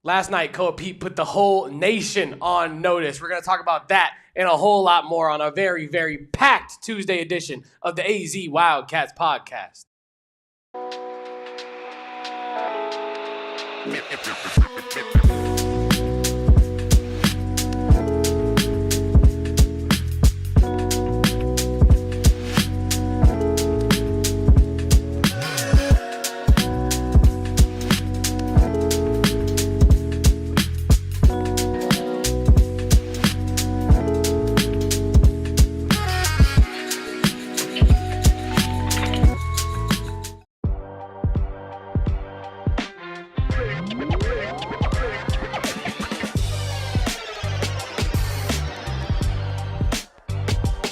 Last night, Koa Peat put the whole nation on notice. We're going to talk about that and a whole lot more on a very, very packed Tuesday edition of the AZ Wildcats podcast.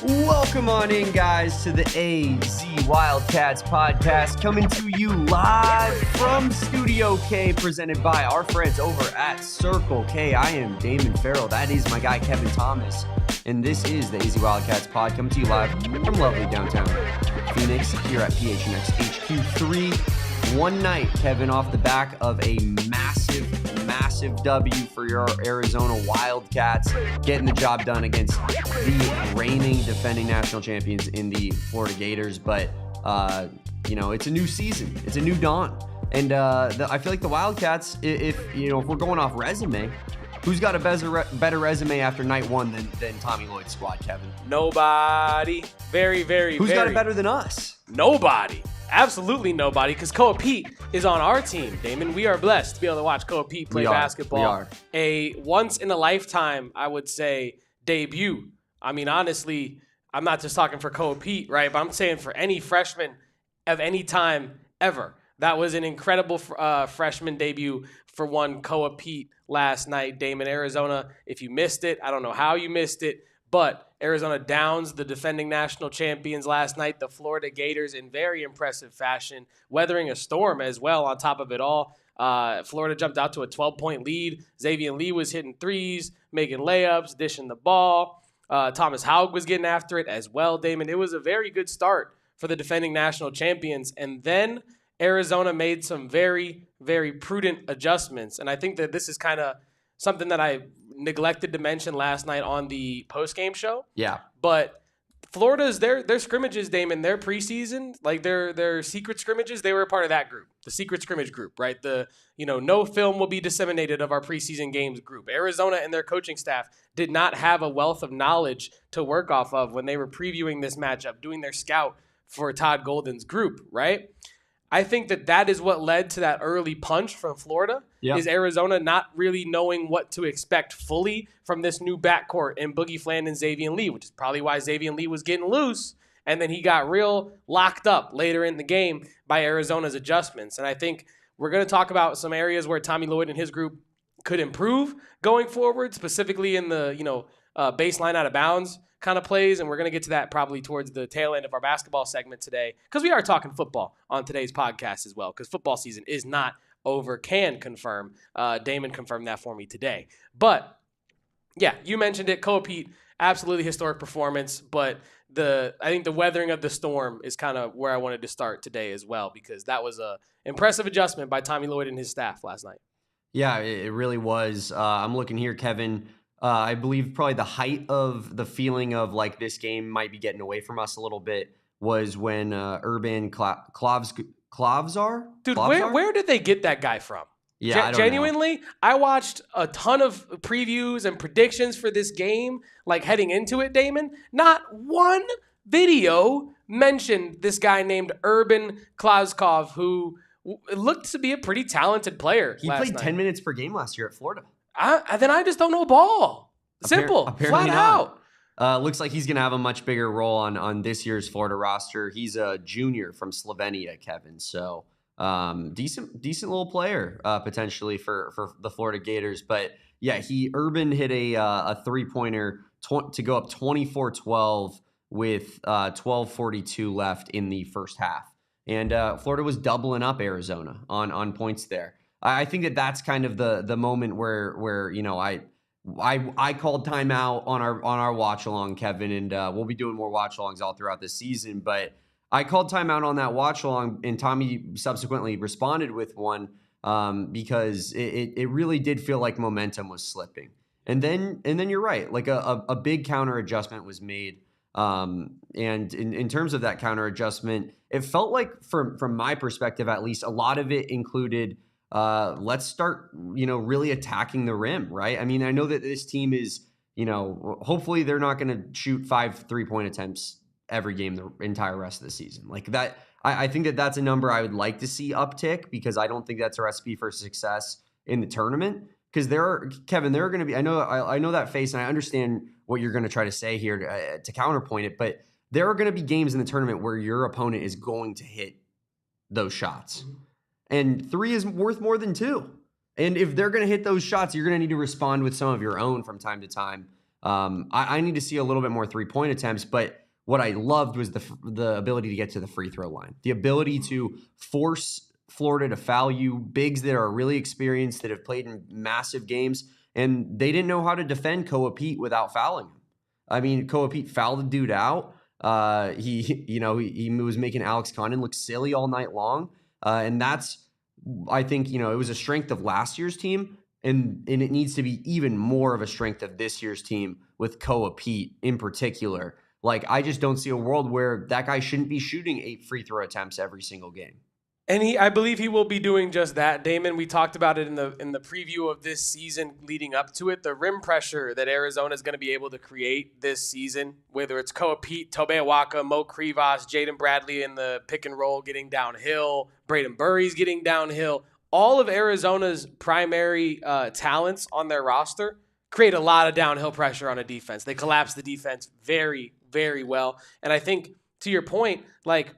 Welcome on in, guys, to the AZ Wildcats podcast, coming to you live from Studio K, presented by our friends over at Circle K. I am Damon Fairall. That is my guy, Kevin Thomas. And this is the AZ Wildcats pod, coming to you live from lovely downtown Phoenix here at PHNX HQ3. One night, Kevin, off the back of a massive W for your Arizona Wildcats, getting the job done against the reigning defending national champions in the Florida Gators. But, it's a new season. It's a new dawn. And I feel like the Wildcats, if we're going off resume, who's got a better resume after night one than Tommy Lloyd's squad, Kevin? Nobody. Who's got it better than us? Nobody. Absolutely nobody, because Koa Peat is on our team, Damon. We are blessed to be able to watch Koa Peat play basketball. We are. A once-in-a-lifetime, I would say, debut. I mean, honestly, I'm not just talking for Koa Peat, right? But I'm saying for any freshman of any time ever. That was an incredible freshman debut for one Koa Peat last night, Damon. Arizona, if you missed it, I don't know how you missed it, but Arizona downs the defending national champions last night, the Florida Gators, in very impressive fashion, weathering a storm as well on top of it all. Florida jumped out to a 12-point lead. Xavier Lee was hitting threes, making layups, dishing the ball. Thomas Haug was getting after it as well, Damon. It was a very good start for the defending national champions. And then Arizona made some very, very prudent adjustments. And I think that this is kind of something that I neglected to mention last night on the post-game show. Yeah. But Florida's, their scrimmages, Damon, their preseason, like their secret scrimmages, they were a part of that group, the secret scrimmage group, right? The, no film will be disseminated of our preseason games group. Arizona and their coaching staff did not have a wealth of knowledge to work off of when they were previewing this matchup, doing their scout for Todd Golden's group, right? I think that is what led to that early punch from Florida, is Arizona not really knowing what to expect fully from this new backcourt in Boogie Fland and Xavier Lee, which is probably why Xavier Lee was getting loose, and then he got real locked up later in the game by Arizona's adjustments. And I think we're going to talk about some areas where Tommy Lloyd and his group could improve going forward, specifically in the baseline out of bounds kind of plays, and we're going to get to that probably towards the tail end of our basketball segment today, because we are talking football on today's podcast as well, because football season is not over. Can confirm. Damon confirmed that for me today. But yeah, you mentioned it. Koa Peat, absolutely historic performance, but I think the weathering of the storm is kind of where I wanted to start today as well, because that was a impressive adjustment by Tommy Lloyd and his staff last night. Yeah, it really was. I'm looking here, Kevin. I believe probably the height of the feeling of like this game might be getting away from us a little bit was when Urban Klavzar? Dude, where did they get that guy from? Yeah, I don't genuinely, know. I watched a ton of previews and predictions for this game, like heading into it, Damon. Not one video mentioned this guy named Urban Klavzar, who looked to be a pretty talented player. He played 10 minutes per game last year at Florida. Then I just don't know ball. Simple, flat out. Looks like he's going to have a much bigger role on this year's Florida roster. He's a junior from Slovenia, Kevin. So decent little player potentially for the Florida Gators. But yeah, Urban hit a three-pointer to go up 24-12 with 12:42 left in the first half. And Florida was doubling up Arizona on points there. I think that's kind of the moment where I called timeout on our watch along, Kevin, and we'll be doing more watch alongs all throughout the season. But I called timeout on that watch along, and Tommy subsequently responded with one because it really did feel like momentum was slipping. And then you're right, like a big counter adjustment was made. And in terms of that counter adjustment, it felt like from my perspective, at least, a lot of it included, let's start, really attacking the rim, right? I mean, I know that this team is, hopefully they're not going to shoot 5 3-point attempts every game the entire rest of the season. Like that, I think that that's a number I would like to see uptick, because I don't think that's a recipe for success in the tournament. Because there are going to be, I know that face, and I understand what you're going to try to say here to counterpoint it, but there are going to be games in the tournament where your opponent is going to hit those shots. And 3 is worth more than 2. And if they're going to hit those shots, you're going to need to respond with some of your own from time to time. I need to see a little bit more 3-point attempts, but what I loved was the ability to get to the free throw line, the ability to force Florida to foul you, bigs that are really experienced, that have played in massive games, and they didn't know how to defend Koa Peat without fouling him. I mean, Koa Peat fouled the dude out. He was making Alex Condon look silly all night long, and that's, I think, it was a strength of last year's team, and it needs to be even more of a strength of this year's team with Koa Peat in particular. Like, I just don't see a world where that guy shouldn't be shooting 8 free throw attempts every single game. And I believe he will be doing just that, Damon. We talked about it in the preview of this season leading up to it. The rim pressure that Arizona is going to be able to create this season, whether it's Koa Peat, Tobe Awaka, Mo Krivas, Jaden Bradley in the pick and roll getting downhill, Brayden Burries getting downhill. All of Arizona's primary talents on their roster create a lot of downhill pressure on a defense. They collapse the defense very, very well. And I think, to your point, like,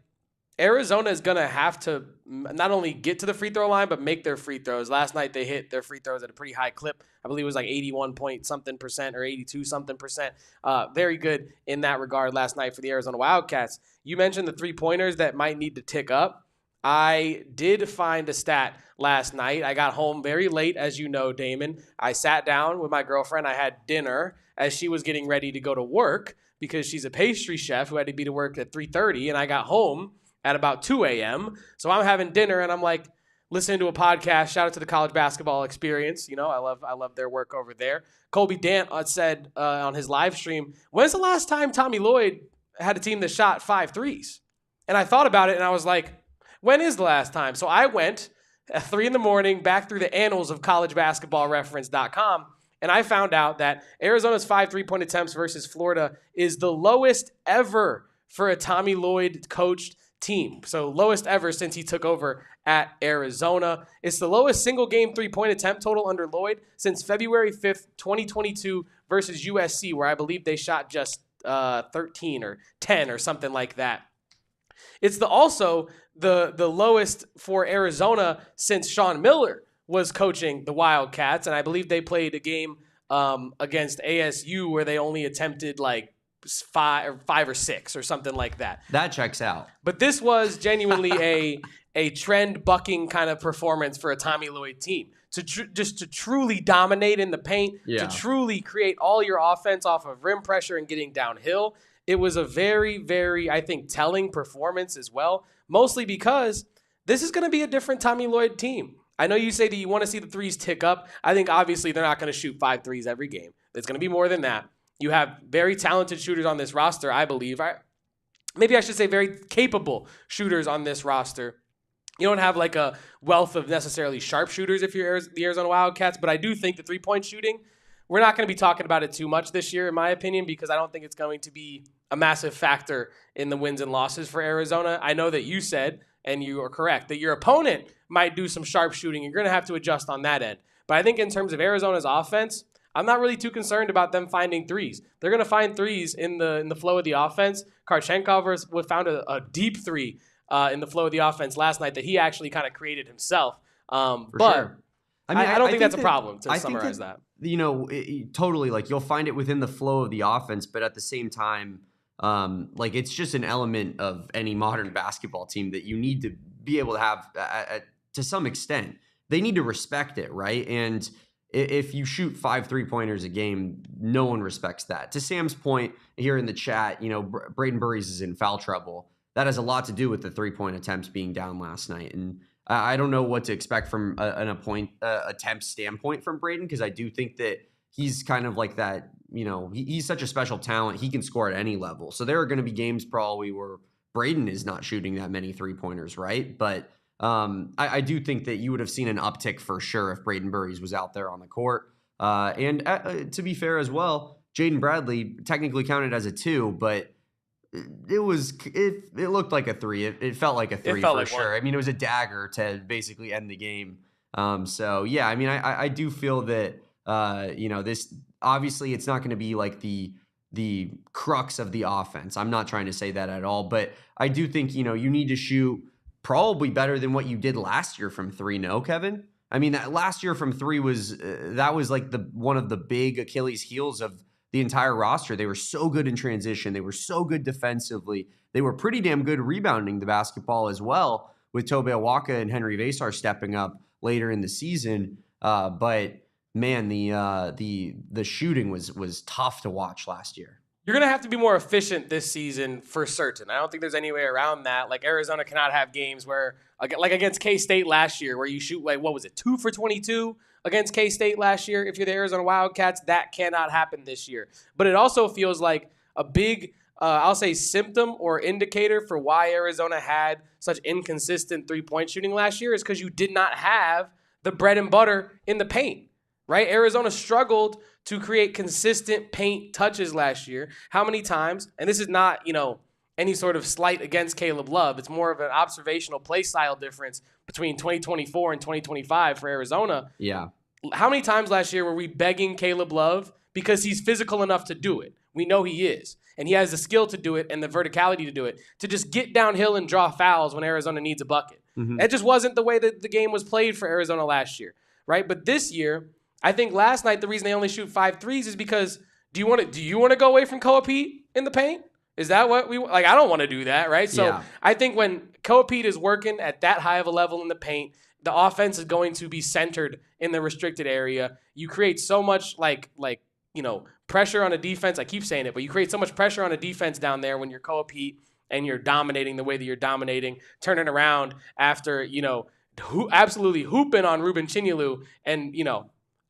Arizona is going to have to not only get to the free throw line, but make their free throws. Last night, they hit their free throws at a pretty high clip. I believe it was like 81-point-something% or 82-something%. Very good in that regard last night for the Arizona Wildcats. You mentioned the three-pointers that might need to tick up. I did find a stat last night. I got home very late, as you know, Damon. I sat down with my girlfriend. I had dinner as she was getting ready to go to work because she's a pastry chef who had to be to work at 3:30, and I got home at about 2 a.m. So I'm having dinner, and I'm like listening to a podcast. Shout out to the College Basketball Experience. I love their work over there. Colby Dant said on his live stream, "When's the last time Tommy Lloyd had a team that shot 5 threes?" And I thought about it, and I was like, when is the last time? So I went at 3 a.m. back through the annals of collegebasketballreference.com, and I found out that Arizona's 5 3-point attempts versus Florida is the lowest ever for a Tommy Lloyd coached team. So lowest ever since he took over at Arizona. It's the lowest single game 3-point attempt total under Lloyd since February 5th, 2022 versus USC, where I believe they shot just 13 or 10 or something like that. It's also the lowest for Arizona since Sean Miller was coaching the Wildcats, and I believe they played a game against ASU where they only attempted like 5 or 6 or something like that. That checks out. But this was genuinely a trend bucking kind of performance for a Tommy Lloyd team to truly dominate in the paint, to truly create all your offense off of rim pressure and getting downhill. It was a very, very, I think, telling performance as well, mostly because this is going to be a different Tommy Lloyd team. I know you say that you want to see the threes tick up. I think obviously they're not going to shoot 5 threes every game. It's going to be more than that. You have very talented shooters on this roster, I believe. Maybe I should say very capable shooters on this roster. You don't have like a wealth of necessarily sharp shooters if you're the Arizona Wildcats, but I do think the 3-point shooting, we're not going to be talking about it too much this year, in my opinion, because I don't think it's going to be a massive factor in the wins and losses for Arizona. I know that you said, and you are correct, that your opponent might do some sharp shooting. You're going to have to adjust on that end. But I think in terms of Arizona's offense, I'm not really too concerned about them finding threes. They're going to find threes in the flow of the offense. Kharchenkov found a deep three in the flow of the offense last night that he actually kind of created himself. Sure. I don't think that's a problem, to summarize that. Totally, like, you'll find it within the flow of the offense, but at the same time, like, it's just an element of any modern basketball team that you need to be able to have to some extent. They need to respect it, right? And if you shoot 5 3-pointers a game, no one respects that. To Sam's point here in the chat, Brayden Burries is in foul trouble. That has a lot to do with the 3-point attempts being down last night. And I don't know what to expect from an attempt standpoint from Brayden, because I do think that he's kind of like that, he's such a special talent. He can score at any level. So there are going to be games probably where Brayden is not shooting that many 3-pointers, right? But I do think that you would have seen an uptick for sure if Brayden Burries was out there on the court. And to be fair as well, Jaden Bradley technically counted as a 2, but it looked like a 3. It felt like a 3 for sure. I mean, it was a dagger to basically end the game. So yeah, I mean, I do feel that this obviously it's not going to be like the crux of the offense. I'm not trying to say that at all, but I do think you need to shoot probably better than what you did last year from 3. No, Kevin? I mean, that last year from 3 was like one of the big Achilles heels of the entire roster. They were so good in transition. They were so good defensively. They were pretty damn good rebounding the basketball as well, with Tobe Awaka and Henry Vasar stepping up later in the season. But man, the shooting was tough to watch last year. You're going to have to be more efficient this season for certain. I don't think there's any way around that. Like, Arizona cannot have games where, like against K-State last year, where you shoot, 2 for 22 against K-State last year. If you're the Arizona Wildcats, that cannot happen this year. But it also feels like a big, I'll say, symptom or indicator for why Arizona had such inconsistent three-point shooting last year is because you did not have the bread and butter in the paint. Right? Arizona struggled to create consistent paint touches last year. How many times? And this is not, any sort of slight against Caleb Love. It's more of an observational play style difference between 2024 and 2025 for Arizona. Yeah. How many times last year were we begging Caleb Love because he's physical enough to do it? We know he is. And he has the skill to do it and the verticality to do it, to just get downhill and draw fouls when Arizona needs a bucket. Mm-hmm. That just wasn't the way that the game was played for Arizona last year, right? But this year, I think last night the reason they only shoot 5 threes is because do you want to go away from Koa Peat in the paint? Is that what we like? I don't want to do that, right? So yeah. I think when Koa Peat is working at that high of a level in the paint, the offense is going to be centered in the restricted area. You create so much pressure on a defense. I keep saying it, but you create so much pressure on a defense down there when you're Koa Peat and you're dominating the way that you're dominating, turning around after absolutely hooping on Ruben Chinyelu and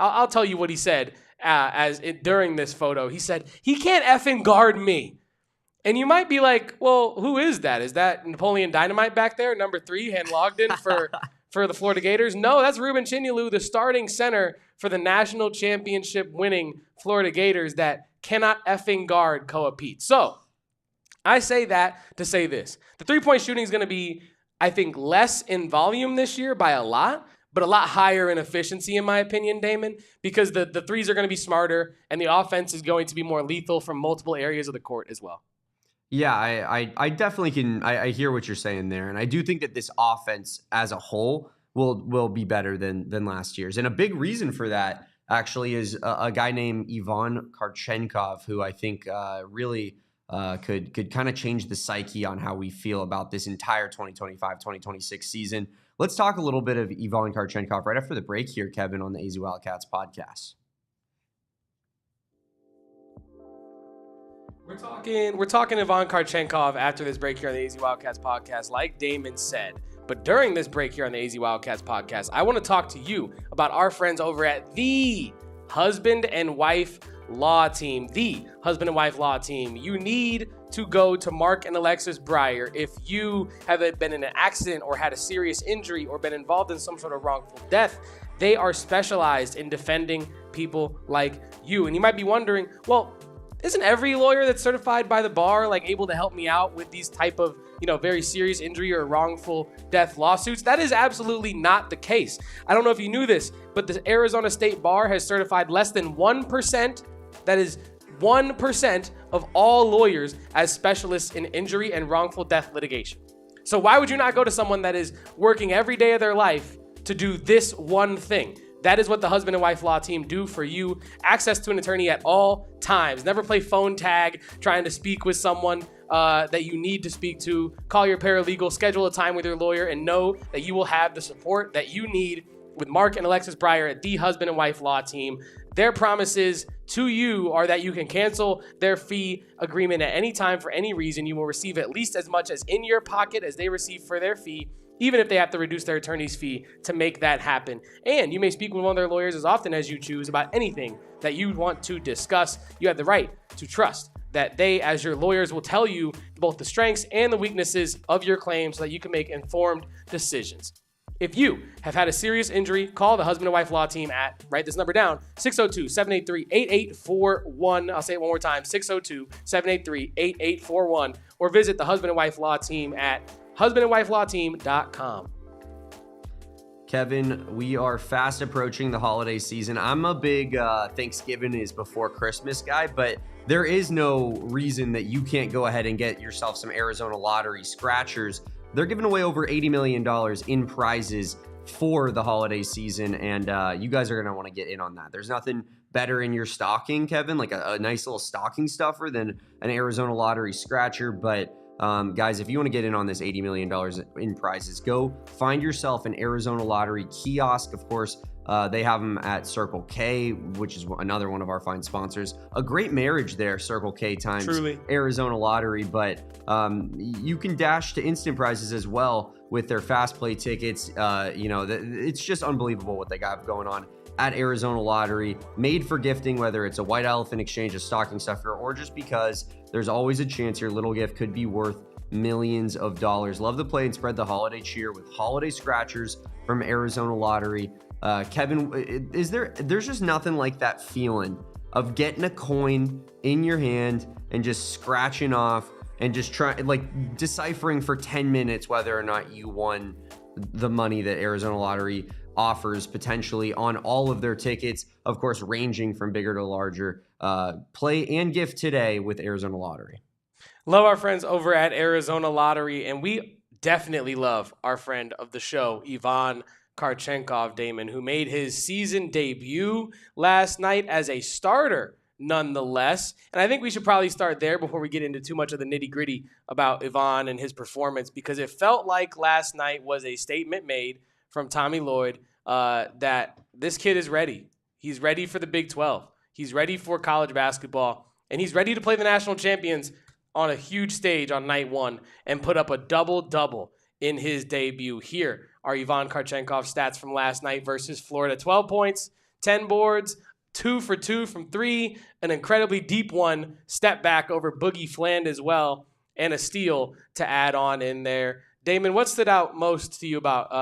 I'll tell you what he said during this photo. He said, he can't effing guard me. And you might be like, well, who is that? Is that Napoleon Dynamite back there, number 3, hand logged in for the Florida Gators? No, that's Ruben Chinyelu, the starting center for the national championship winning Florida Gators that cannot effing guard Koa Peat. So I say that to say this. The three-point shooting is going to be, I think, less in volume this year by a lot, but a lot higher in efficiency, in my opinion, Damon, because the threes are going to be smarter and the offense is going to be more lethal from multiple areas of the court as well. Yeah, I definitely can. I hear what you're saying there, and I do think that this offense as a whole will be better than last year's. And a big reason for that actually is a guy named Ivan Kharchenkov, who I think really could kind of change the psyche on how we feel about this entire 2025-2026 season. Let's talk a little bit of Ivan Kharchenkov right after the break here, Kevin, on the AZ Wildcats podcast. We're talking Ivan Kharchenkov after this break here on the AZ Wildcats podcast, like Damon said. But during this break here on the AZ Wildcats podcast, I want to talk to you about our friends over at the Husband and Wife Law Team. The Husband and Wife Law Team. You need to go to Mark and Alexis Breyer if you have been in an accident or had a serious injury or been involved in some sort of wrongful death. They are specialized in defending people like you. And you might be wondering, well, isn't every lawyer that's certified by the bar able to help me out with these type of very serious injury or wrongful death lawsuits? That is absolutely not the case. I don't know if you knew this, but the Arizona State Bar has certified less than 1%, that is 1% of all lawyers as specialists in injury and wrongful death litigation. So why would you not go to someone that is working every day of their life to do this one thing? That is what the Husband and Wife Law Team do for you. Access to an attorney at all times. Never play phone tag trying to speak with someone that you need to speak to. Call your paralegal, schedule a time with your lawyer, and know that you will have the support that you need with Mark and Alexis Breyer at the Husband and Wife Law Team. Their promises to you are that you can cancel their fee agreement at any time for any reason. You will receive at least as much as in your pocket as they receive for their fee. even if they have to reduce their attorney's fee to make that happen. And you may speak with one of their lawyers as often as you choose about anything that you want to discuss. You have the right to trust that they, as your lawyers, will tell you both the strengths and the weaknesses of your claim so that you can make informed decisions. If you have had a serious injury, call the husband and wife law team at, write this number down, 602-783-8841. I'll say it one more time, 602-783-8841. Or visit the husband and wife law team at husbandandwifelawteam.com. Kevin, we are fast approaching the holiday season. I'm a big Thanksgiving is before Christmas guy, but there is no reason that you can't go ahead and get yourself some Arizona Lottery scratchers. They're giving away over $80 million in prizes for the holiday season, and you guys are going to want to get in on that. There's nothing better in your stocking, Kevin, like a nice little stocking stuffer than an Arizona Lottery scratcher. But guys, if you want to get in on this $80 million in prizes, go find yourself an Arizona Lottery kiosk. Of course, they have them at Circle K, which is another one of our fine sponsors. A great marriage there, Circle K times Truly. Arizona Lottery. But you can dash to instant prizes as well with their fast play tickets. It's just unbelievable what they got going on at Arizona Lottery. Made for gifting, whether it's a white elephant exchange, a stocking stuffer, or just because there's always a chance your little gift could be worth millions of dollars. Love to play and spread the holiday cheer with holiday scratchers from Arizona Lottery. Kevin, there's just nothing like that feeling of getting a coin in your hand and just scratching off and just deciphering for 10 minutes whether or not you won the money that Arizona Lottery offers potentially on all of their tickets, of course, ranging from bigger to larger. Play and gift today with Arizona Lottery. Love our friends over at Arizona Lottery, and we definitely love our friend of the show, Ivan Kharchenkov, Damon, who made his season debut last night as a starter, nonetheless. And I think we should probably start there before we get into too much of the nitty-gritty about Ivan and his performance, because it felt like last night was a statement made from Tommy Lloyd that this kid is ready. He's ready for the Big 12. He's ready for college basketball, and he's ready to play the national champions on a huge stage on night one and put up a double-double in his debut. Here are Ivan Kharchenkov's stats from last night versus Florida. 12 points, 10 boards, 2 for 2 from 3, an incredibly deep one, step back over Boogie Fland as well, and a steal to add on in there. Damon, what stood out most to you about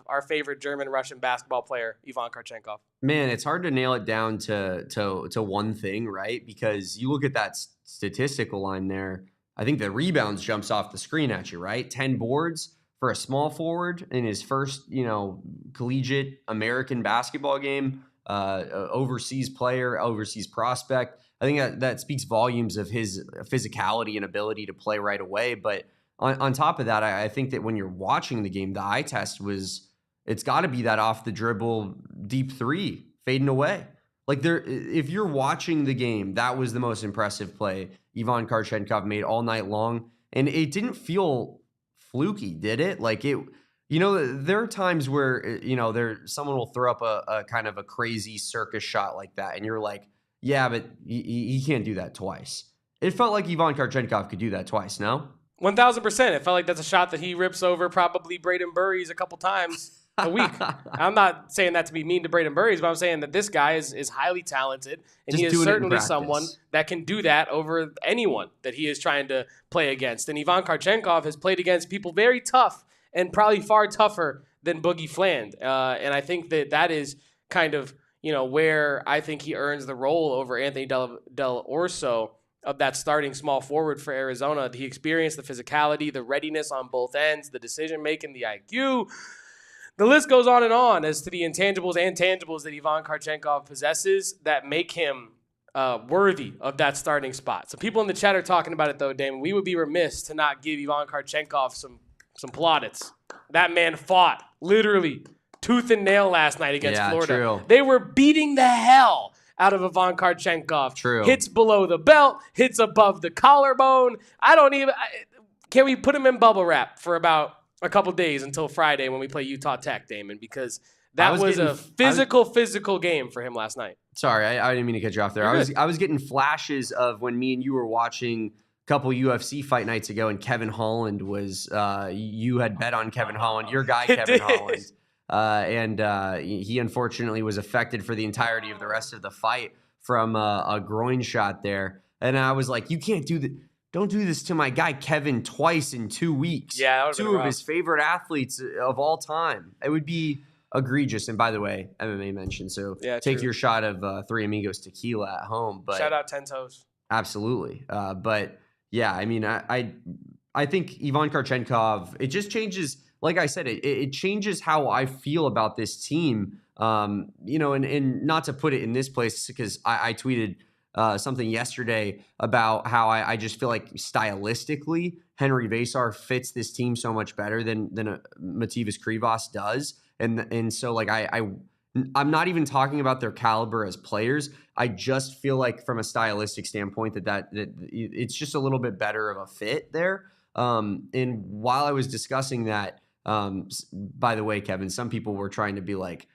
our favorite German-Russian basketball player, Ivan Kharchenkov? Man, it's hard to nail it down to one thing, right? Because you look at that statistical line there, I think the rebounds jumps off the screen at you, right? 10 boards for a small forward in his first, collegiate American basketball game, overseas player, overseas prospect. I think that speaks volumes of his physicality and ability to play right away. But on top of that, I think that when you're watching the game, the eye test it's got to be that off the dribble deep three fading away. If you're watching the game, that was the most impressive play Ivan Kharchenkov made all night long. And it didn't feel fluky, did it? There are times where, someone will throw up a kind of a crazy circus shot like that. And you're like, yeah, but he can't do that twice. It felt like Ivan Kharchenkov could do that twice, no? 1,000%. It felt like that's a shot that he rips over probably Brayden Burries a couple times a week. I'm not saying that to be mean to Brayden Burries, but I'm saying that this guy is highly talented, and he is certainly someone that can do that over anyone that he is trying to play against. And Ivan Kharchenkov has played against people very tough and probably far tougher than Boogie Fland. And I think that is kind of, where I think he earns the role over Anthony Del Orso of that starting small forward for Arizona. The experience, the physicality, the readiness on both ends, the decision-making, the IQ. The list goes on and on as to the intangibles and tangibles that Ivan Kharchenkov possesses that make him worthy of that starting spot. So people in the chat are talking about it, though, Damon. We would be remiss to not give Ivan Kharchenkov some plaudits. That man fought, literally, tooth and nail last night against Florida. True. They were beating the hell out of Ivan Kharchenkov. True. Hits below the belt, hits above the collarbone. Can we put him in bubble wrap for about a couple days until Friday when we play Utah Tech, Damon? Because that was a physical game for him last night. Sorry, I didn't mean to cut you off there. I was getting flashes of when me and you were watching couple UFC fight nights ago, and Kevin Holland was you had bet on Kevin Holland, your guy Kevin Holland, and he unfortunately was affected for the entirety of the rest of the fight from a groin shot there. And I was like, you can't do that. Don't do this to my guy Kevin twice in 2 weeks. Yeah, two of his favorite athletes of all time. It would be egregious. And by the way, MMA mentioned, so take your shot of Three Amigos tequila at home. But shout out 10 Toes. Absolutely. But yeah, I mean, I think Ivan Kharchenkov, it just changes. Like I said, it changes how I feel about this team. And not to put it in this place, because I tweeted something yesterday about how I just feel like stylistically Henry Vesar fits this team so much better than Mativas Krivas does. And so like I'm not even talking about their caliber as players. I just feel like from a stylistic standpoint that it's just a little bit better of a fit there. And while I was discussing that, by the way, Kevin, some people were trying to be like,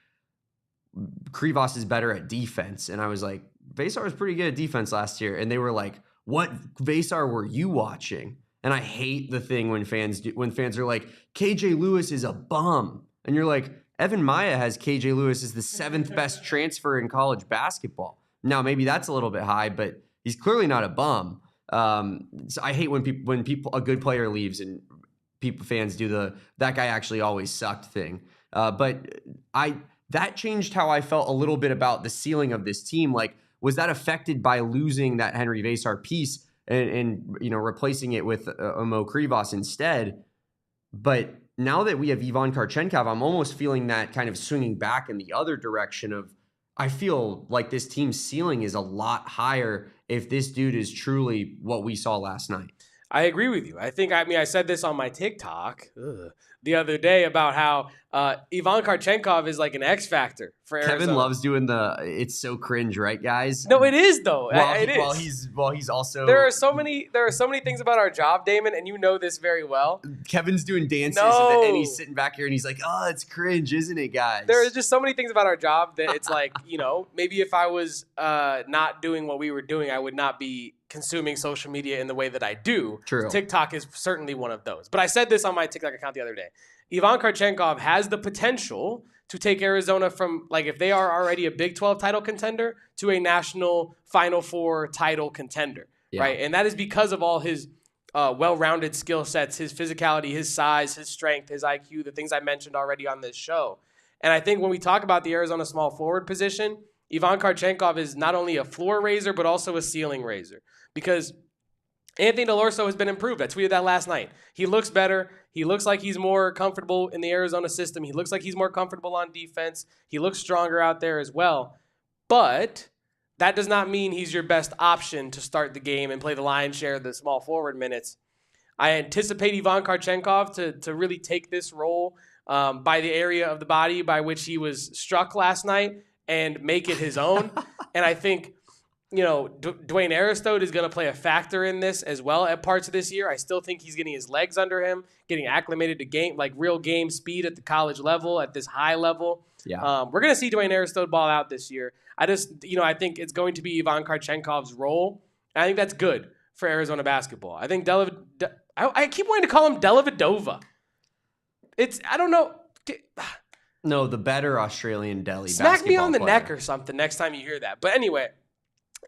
Krivas is better at defense. And I was like, Vesar was pretty good at defense last year. And they were like, what Vesar were you watching? And I hate the thing when fans are like, KJ Lewis is a bum. And you're like, Evan Maya has KJ Lewis as the 7th best transfer in college basketball. Now, maybe that's a little bit high, but he's clearly not a bum. So I hate when a good player leaves and fans do that guy actually always sucked thing. But that changed how I felt a little bit about the ceiling of this team. Like, was that affected by losing that Henry Vesar piece and replacing it with Mo Krivas instead? But now that we have Ivan Kharchenkov, I'm almost feeling that kind of swinging back in the other direction of, I feel like this team's ceiling is a lot higher if this dude is truly what we saw last night. I agree with you. I said this on my TikTok the other day about how Ivan Kharchenkov is like an X factor for Arizona. Kevin loves doing it's so cringe, right, guys? No, it is though. While he's also there are so many things about our job, Damon, and you know this very well. Kevin's doing dances and he's sitting back here and he's like, "Oh, it's cringe, isn't it, guys?" There are just so many things about our job that it's like, maybe if I was not doing what we were doing, I would not be consuming social media in the way that I do. True. TikTok is certainly one of those. But I said this on my TikTok account the other day. Ivan Kharchenkov has the potential to take Arizona from, like, if they are already a Big 12 title contender to a national Final Four title contender, right? And that is because of all his well-rounded skill sets, his physicality, his size, his strength, his IQ, the things I mentioned already on this show. And I think when we talk about the Arizona small forward position, Ivan Kharchenkov is not only a floor raiser, but also a ceiling raiser. Because Anthony Delorso has been improved. I tweeted that last night. He looks better. He looks like he's more comfortable in the Arizona system. He looks like he's more comfortable on defense. He looks stronger out there as well. But that does not mean he's your best option to start the game and play the lion's share of the small forward minutes. I anticipate Ivan Kharchenkov to really take this role by the area of the body by which he was struck last night and make it his own. And I think Dwayne Aristode is going to play a factor in this as well at parts of this year. I still think he's getting his legs under him, getting acclimated to game, like real game speed at the college level, at this high level. Yeah. We're going to see Dwayne Aristode ball out this year. I think it's going to be Ivan Kharchenkov's role. And I think that's good for Arizona basketball. I think I keep wanting to call him Dellavedova. I don't know. No, the better Australian Delhi Smack me on the player. neck or something next time you hear that. But anyway,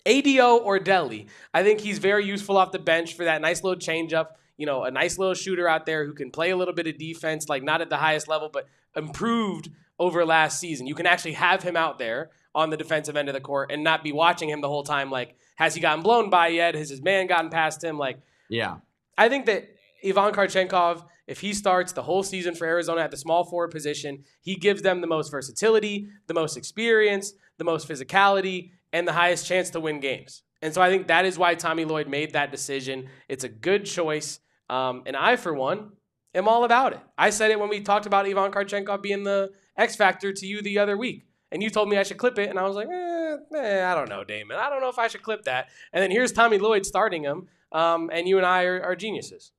ADO or Delhi, I think he's very useful off the bench for that nice little changeup. A nice little shooter out there who can play a little bit of defense, like not at the highest level, but improved over last season. You can actually have him out there on the defensive end of the court and not be watching him the whole time. Like, has he gotten blown by yet? Has his man gotten past him? Like, yeah. I think that Ivan Kharchenkov, if he starts the whole season for Arizona at the small forward position, he gives them the most versatility, the most experience, the most physicality, and the highest chance to win games. And so I think that is why Tommy Lloyd made that decision. It's a good choice. And I, for one, am all about it. I said it when we talked about Ivan Kharchenkov being the X factor to you the other week. And you told me I should clip it. And I was like, I don't know, Damon. I don't know if I should clip that. And then here's Tommy Lloyd starting him. And you and I are geniuses.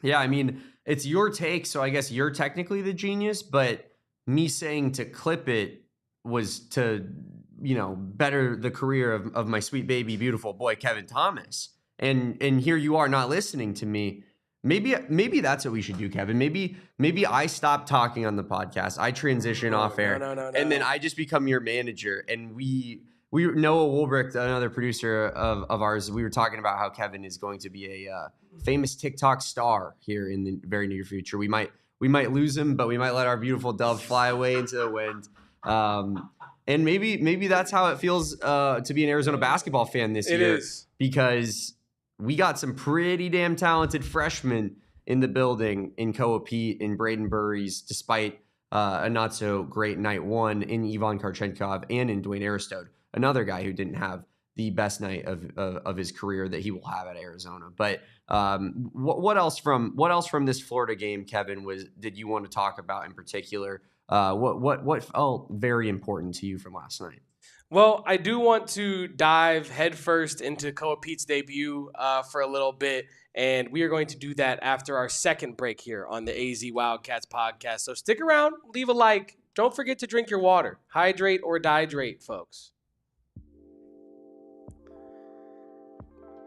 Yeah, I mean, it's your take, so I guess you're technically the genius. But me saying to clip it was to better the career of my sweet baby, beautiful boy, Kevin Thomas. And here you are not listening to me. Maybe that's what we should do, Kevin. Maybe I stop talking on the podcast. I transition off air, No. and then I just become your manager. And we Noah Woolbrick, another producer of ours, we were talking about how Kevin is going to be a famous TikTok star here in the very near future. We might lose him, but we might let our beautiful dove fly away into the wind. And maybe that's how it feels to be an Arizona basketball fan this year. It is. Because we got some pretty damn talented freshmen in the building in Koa Peat and Brayden Burries, despite a not so great night one in Ivan Kharchenkov and in Dwayne Aristode, another guy who didn't have the best night of his career that he will have at Arizona. But what else from this Florida game, Kevin, did you want to talk about in particular? What felt very important to you from last night? Well, I do want to dive headfirst into Koa Peat's debut for a little bit, and we are going to do that after our second break here on the AZ Wildcats podcast. So stick around, leave a like. Don't forget to drink your water. Hydrate or dihydrate, folks.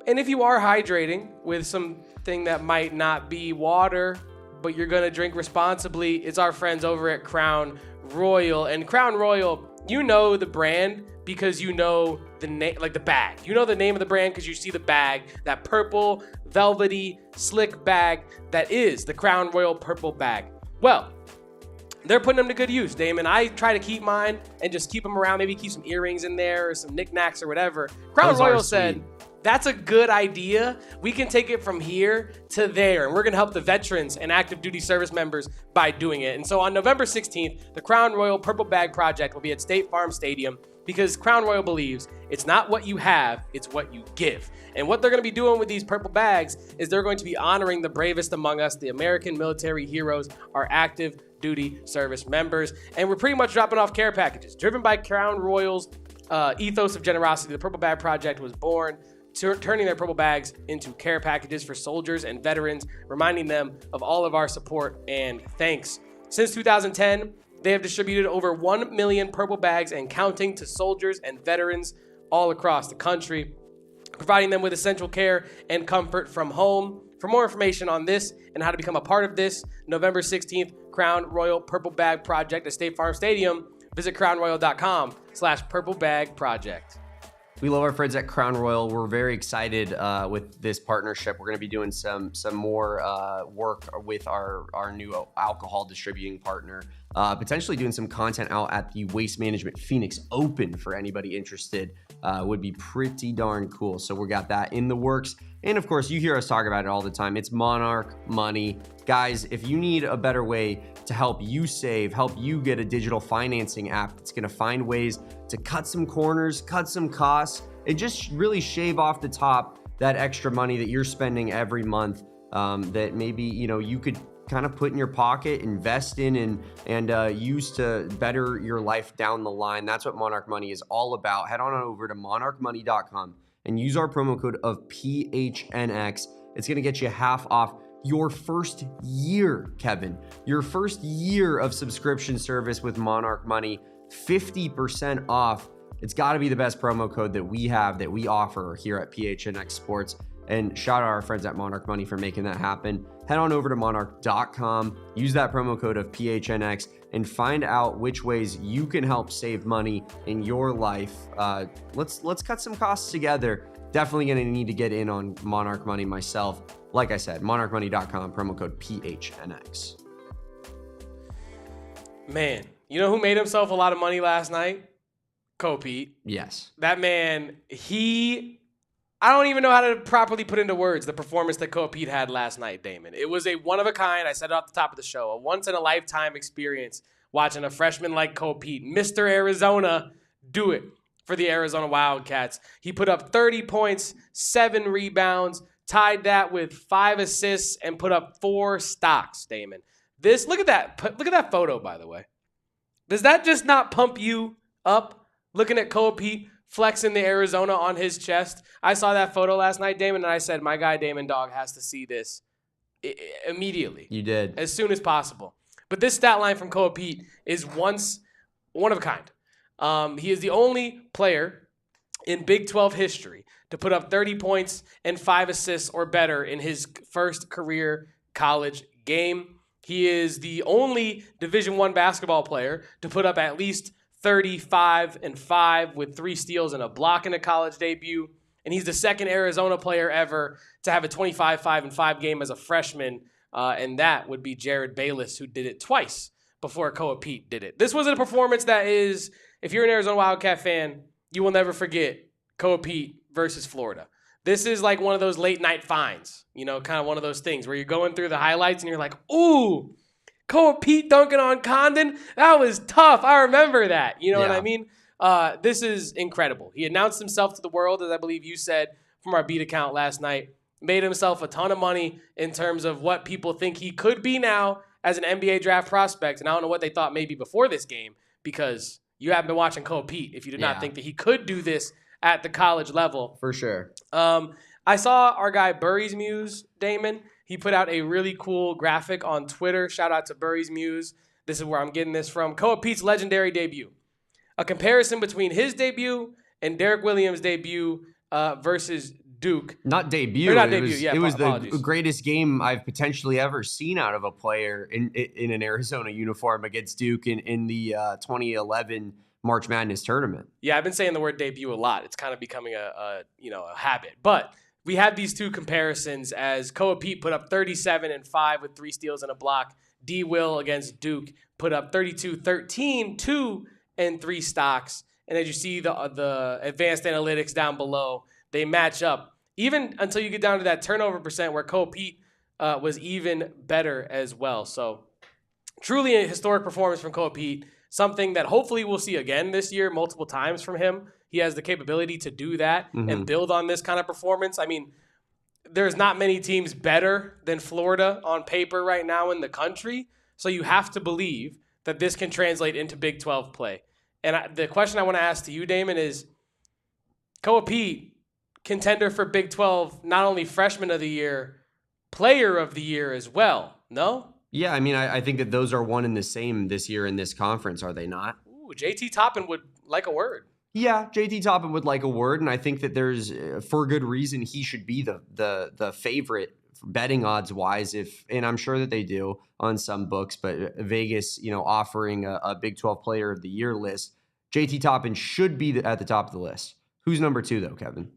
And if you are hydrating with something that might not be water, but you're going to drink responsibly, it's our friends over at Crown Royal. And Crown Royal, you know the brand because you know the name, like the bag. You know the name of the brand because you see the bag, that purple, velvety, slick bag that is the Crown Royal purple bag. Well, they're putting them to good use, Damon. I try to keep mine and just keep them around, maybe keep some earrings in there or some knickknacks or whatever. Crown Royal said, that's a good idea. We can take it from here to there, and we're going to help the veterans and active duty service members by doing it. And so on November 16th, the Crown Royal Purple Bag Project will be at State Farm Stadium because Crown Royal believes it's not what you have, it's what you give. And what they're going to be doing with these purple bags is they're going to be honoring the bravest among us, the American military heroes, our active duty service members. And we're pretty much dropping off care packages. Driven by Crown Royal's ethos of generosity, the Purple Bag Project was born, turning their purple bags into care packages for soldiers and veterans, reminding them of all of our support and thanks. Since 2010, they have distributed over 1 million purple bags and counting to soldiers and veterans all across the country, providing them with essential care and comfort from home. For more information on this and how to become a part of this November 16th Crown Royal Purple Bag Project at State Farm Stadium, visit crownroyal.com/purple bag project. We love our friends at Crown Royal. We're very excited with this partnership. We're going to be doing some more work with our new alcohol distributing partner, potentially doing some content out at the Waste Management Phoenix Open for anybody interested. Would be pretty darn cool. So we got that in the works. And of course, you hear us talk about it all the time. It's Monarch Money. Guys, if you need a better way to help you save, help you get a digital financing app that's going to find ways to cut some corners, cut some costs, and just really shave off the top that extra money that you're spending every month that maybe, you could kind of put in your pocket, invest in, and use to better your life down the line. That's what Monarch Money is all about. Head on over to monarchmoney.com and use our promo code of PHNX. It's going to get you half off your first year, Kevin. Your first year of subscription service with Monarch Money, 50% off. It's got to be the best promo code that we have, that we offer here at PHNX Sports. And shout out our friends at Monarch Money for making that happen. Head on over to monarch.com, use that promo code of PHNX, and find out which ways you can help save money in your life. Let's cut some costs together. Definitely going to need to get in on Monarch Money myself. Like I said, monarchmoney.com, promo code PHNX. Man, you know who made himself a lot of money last night? Koa Peat. Yes. That man, I don't even know how to properly put into words the performance that Koa Peat had last night, Damon. It was a one-of-a-kind, I said it off the top of the show, a once-in-a-lifetime experience watching a freshman like Koa Peat, Mr. Arizona, do it for the Arizona Wildcats. He put up 30 points, 7 rebounds, tied that with 5 assists, and put up 4 stocks, Damon. Look at that photo, by the way. Does that just not pump you up, looking at Koa Peat flexing the Arizona on his chest? I saw that photo last night, Damon, and I said, my guy Damon Dog has to see this immediately. You did. As soon as possible. But this stat line from Koa Peat is one of a kind. He is the only player in Big 12 history to put up 30 points and 5 assists or better in his first career college game. He is the only Division I basketball player to put up at least 35 and 5 with 3 steals and a block in a college debut. And he's the second Arizona player ever to have a 25, 5, and 5 game as a freshman. And that would be Jared Bayless, who did it twice before Koa Peat did it. This was a performance that is, if you're an Arizona Wildcat fan, you will never forget Koa Peat versus Florida. This is like one of those late night finds, kind of one of those things where you're going through the highlights and you're like, ooh, Koa Peat dunking on Condon? That was tough. I remember that. You know what I mean? This is incredible. He announced himself to the world, as I believe you said from our beat account last night, made himself a ton of money in terms of what people think he could be now as an NBA draft prospect. And I don't know what they thought maybe before this game, because you haven't been watching Koa Peat if you did not think that he could do this at the college level. For sure. I saw our guy Burries Muse, Damon. He put out a really cool graphic on Twitter. Shout out to Burries Muse. This is where I'm getting this from. Koa Peat's legendary debut. A comparison between his debut and Derek Williams' debut versus Duke. Not debut. It was the greatest game I've potentially ever seen out of a player in an Arizona uniform against Duke in the 2011 March Madness tournament. Yeah, I've been saying the word debut a lot. It's kind of becoming a habit. But we had these two comparisons as Koa Peat put up 37 and 5 with 3 steals and a block. D. Will against Duke put up 32, 13, 2 and 3 stocks. And as you see the advanced analytics down below, they match up even until you get down to that turnover percent where Koa Peat was even better as well. So truly a historic performance from Koa Peat, something that hopefully we'll see again this year multiple times from him. He has the capability to do that and build on this kind of performance. I mean, there's not many teams better than Florida on paper right now in the country. So you have to believe that this can translate into Big 12 play. And the question I want to ask to you, Damon, is Koa Peat, contender for Big 12, not only freshman of the year, player of the year as well, no? Yeah, I mean, I think that those are one and the same this year in this conference, are they not? Ooh, JT Toppin would like a word. Yeah, JT Toppin would like a word, and I think that there's, for good reason, he should be the favorite betting odds wise, and I'm sure that they do on some books, but Vegas, offering a Big 12 Player of the Year list, JT Toppin should be at the top of the list. Who's number 2 though, Kevin?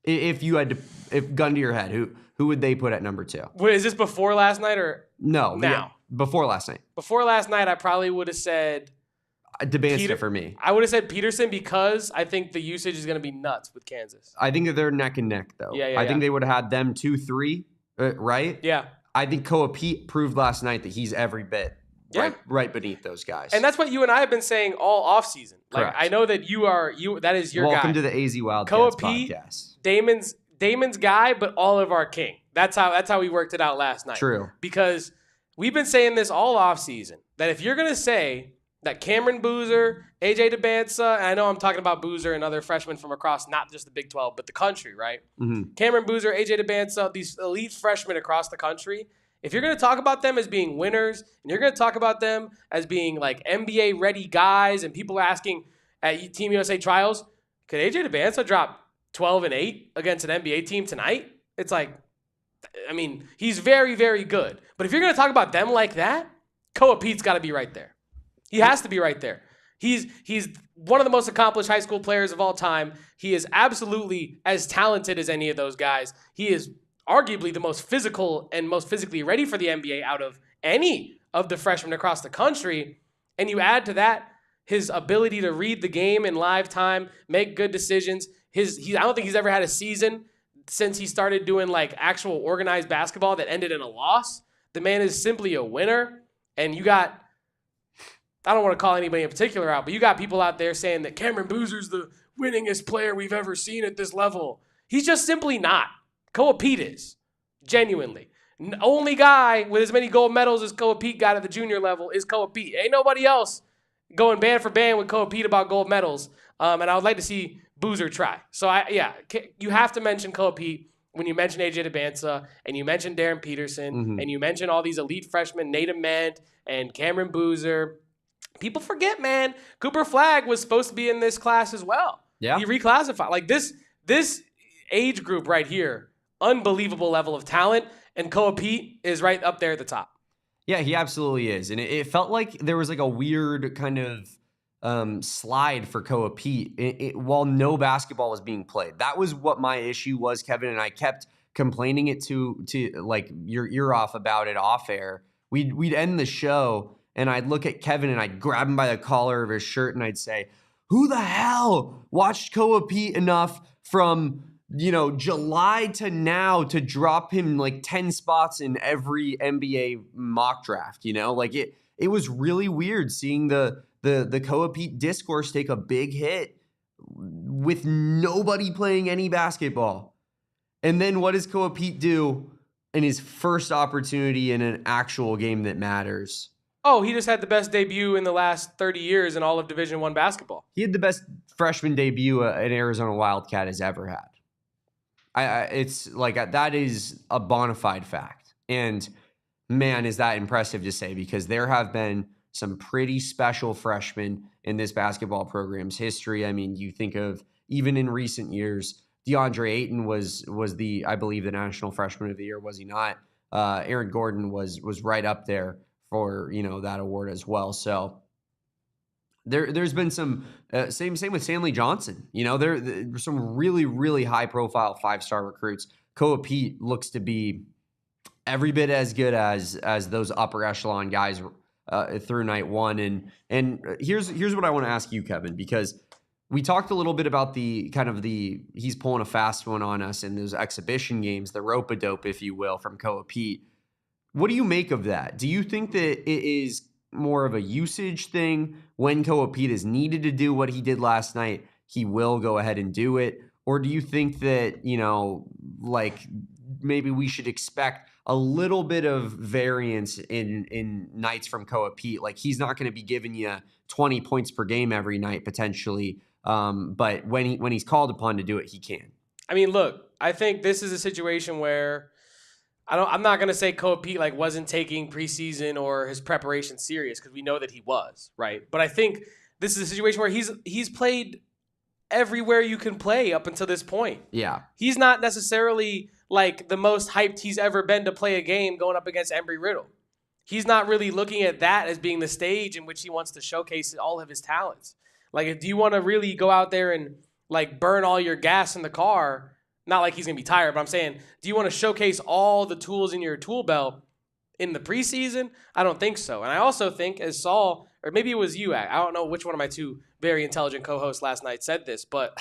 If you had to, gun to your head, who would they put at number 2? Wait, is this before last night or no? Now, yeah, before last night. Before last night, I probably would have said. Debates it for me. I would have said Peterson because I think the usage is going to be nuts with Kansas. I think that they're neck and neck, though. I think they would have had them 2-3, right? Yeah. I think Koa Peat proved last night that he's every bit right beneath those guys. And that's what you and I have been saying all offseason. Like, I know that that is your Welcome guy. to the AZ Wildcats Koa Peat, podcast. Damon's guy, but all of our king. That's how we worked it out last night. True. Because we've been saying this all offseason, that if you're going to say that Cameron Boozer, AJ DeBansa, and I know I'm talking about Boozer and other freshmen from across not just the Big 12, but the country, right? Mm-hmm. Cameron Boozer, AJ DeBansa, these elite freshmen across the country, if you're going to talk about them as being winners, and you're going to talk about them as being like NBA-ready guys, and people are asking at Team USA trials, could AJ DeBansa drop 12 and 8 against an NBA team tonight? It's like, I mean, he's very, very good. But if you're going to talk about them like that, Koa Peat's got to be right there. He has to be right there. He's one of the most accomplished high school players of all time. He is absolutely as talented as any of those guys. He is arguably the most physical and most physically ready for the NBA out of any of the freshmen across the country. And you add to that his ability to read the game in live time, make good decisions. I don't think he's ever had a season since he started doing like actual organized basketball that ended in a loss. The man is simply a winner. And you got, I don't want to call anybody in particular out, but you got people out there saying that Cameron Boozer's the winningest player we've ever seen at this level. He's just simply not. Koa Peat is. Genuinely. Only guy with as many gold medals as Koa Peat got at the junior level is Koa Peat. Ain't nobody else going band for band with Koa Peat about gold medals. And I would like to see Boozer try. So, you have to mention Koa Peat when you mention AJ DeBansa and you mention Darren Peterson and you mention all these elite freshmen, Nate Ament and Cameron Boozer. People forget, man, Cooper Flagg was supposed to be in this class as well. Yeah. He reclassified. Like this age group right here, unbelievable level of talent, and Koa Peat is right up there at the top. Yeah, he absolutely is. And it felt like there was like a weird kind of slide for Koa Peat while no basketball was being played. That was what my issue was, Kevin, and I kept complaining it to like your ear off about it off air. We'd end the show and I'd look at Kevin and I'd grab him by the collar of his shirt and I'd say, who the hell watched Koa Peat enough from July to now to drop him like 10 spots in every NBA mock draft, like it was really weird seeing the Koa Peat discourse take a big hit with nobody playing any basketball. And then what does Koa Peat do in his first opportunity in an actual game that matters? Oh, he just had the best debut in the last 30 years in all of Division I basketball. He had the best freshman debut an Arizona Wildcat has ever had. It's like that is a bona fide fact. And man, is that impressive to say, because there have been some pretty special freshmen in this basketball program's history. I mean, you think of even in recent years, DeAndre Ayton was I believe the National Freshman of the Year, was he not? Aaron Gordon was right up there for that award as well. So there's been some same with Stanley Johnson. There's some really, really high profile 5-star recruits. Koa Peat looks to be every bit as good as those upper echelon guys through night one. And here's what I want to ask you, Kevin, because we talked a little bit about he's pulling a fast one on us in those exhibition games, the rope-a-dope, if you will, from Koa Peat. What do you make of that? Do you think that it is more of a usage thing? When Koa Peat is needed to do what he did last night, he will go ahead and do it? Or do you think that, maybe we should expect a little bit of variance in nights from Koa Peat? Like, he's not going to be giving you 20 points per game every night, potentially. But when he's called upon to do it, he can. I mean, look, I think this is a situation where I'm not going to say Koa Peat wasn't taking preseason or his preparation serious, because we know that he was, right? But I think this is a situation where he's played everywhere you can play up until this point. Yeah. He's not necessarily the most hyped he's ever been to play a game going up against Embry-Riddle. He's not really looking at that as being the stage in which he wants to showcase all of his talents. Do you want to really go out there and burn all your gas in the car? Not like he's going to be tired, but I'm saying, do you want to showcase all the tools in your tool belt in the preseason? I don't think so. And I also think, as Saul, or maybe it was you, I don't know which one of my two very intelligent co-hosts last night said this, but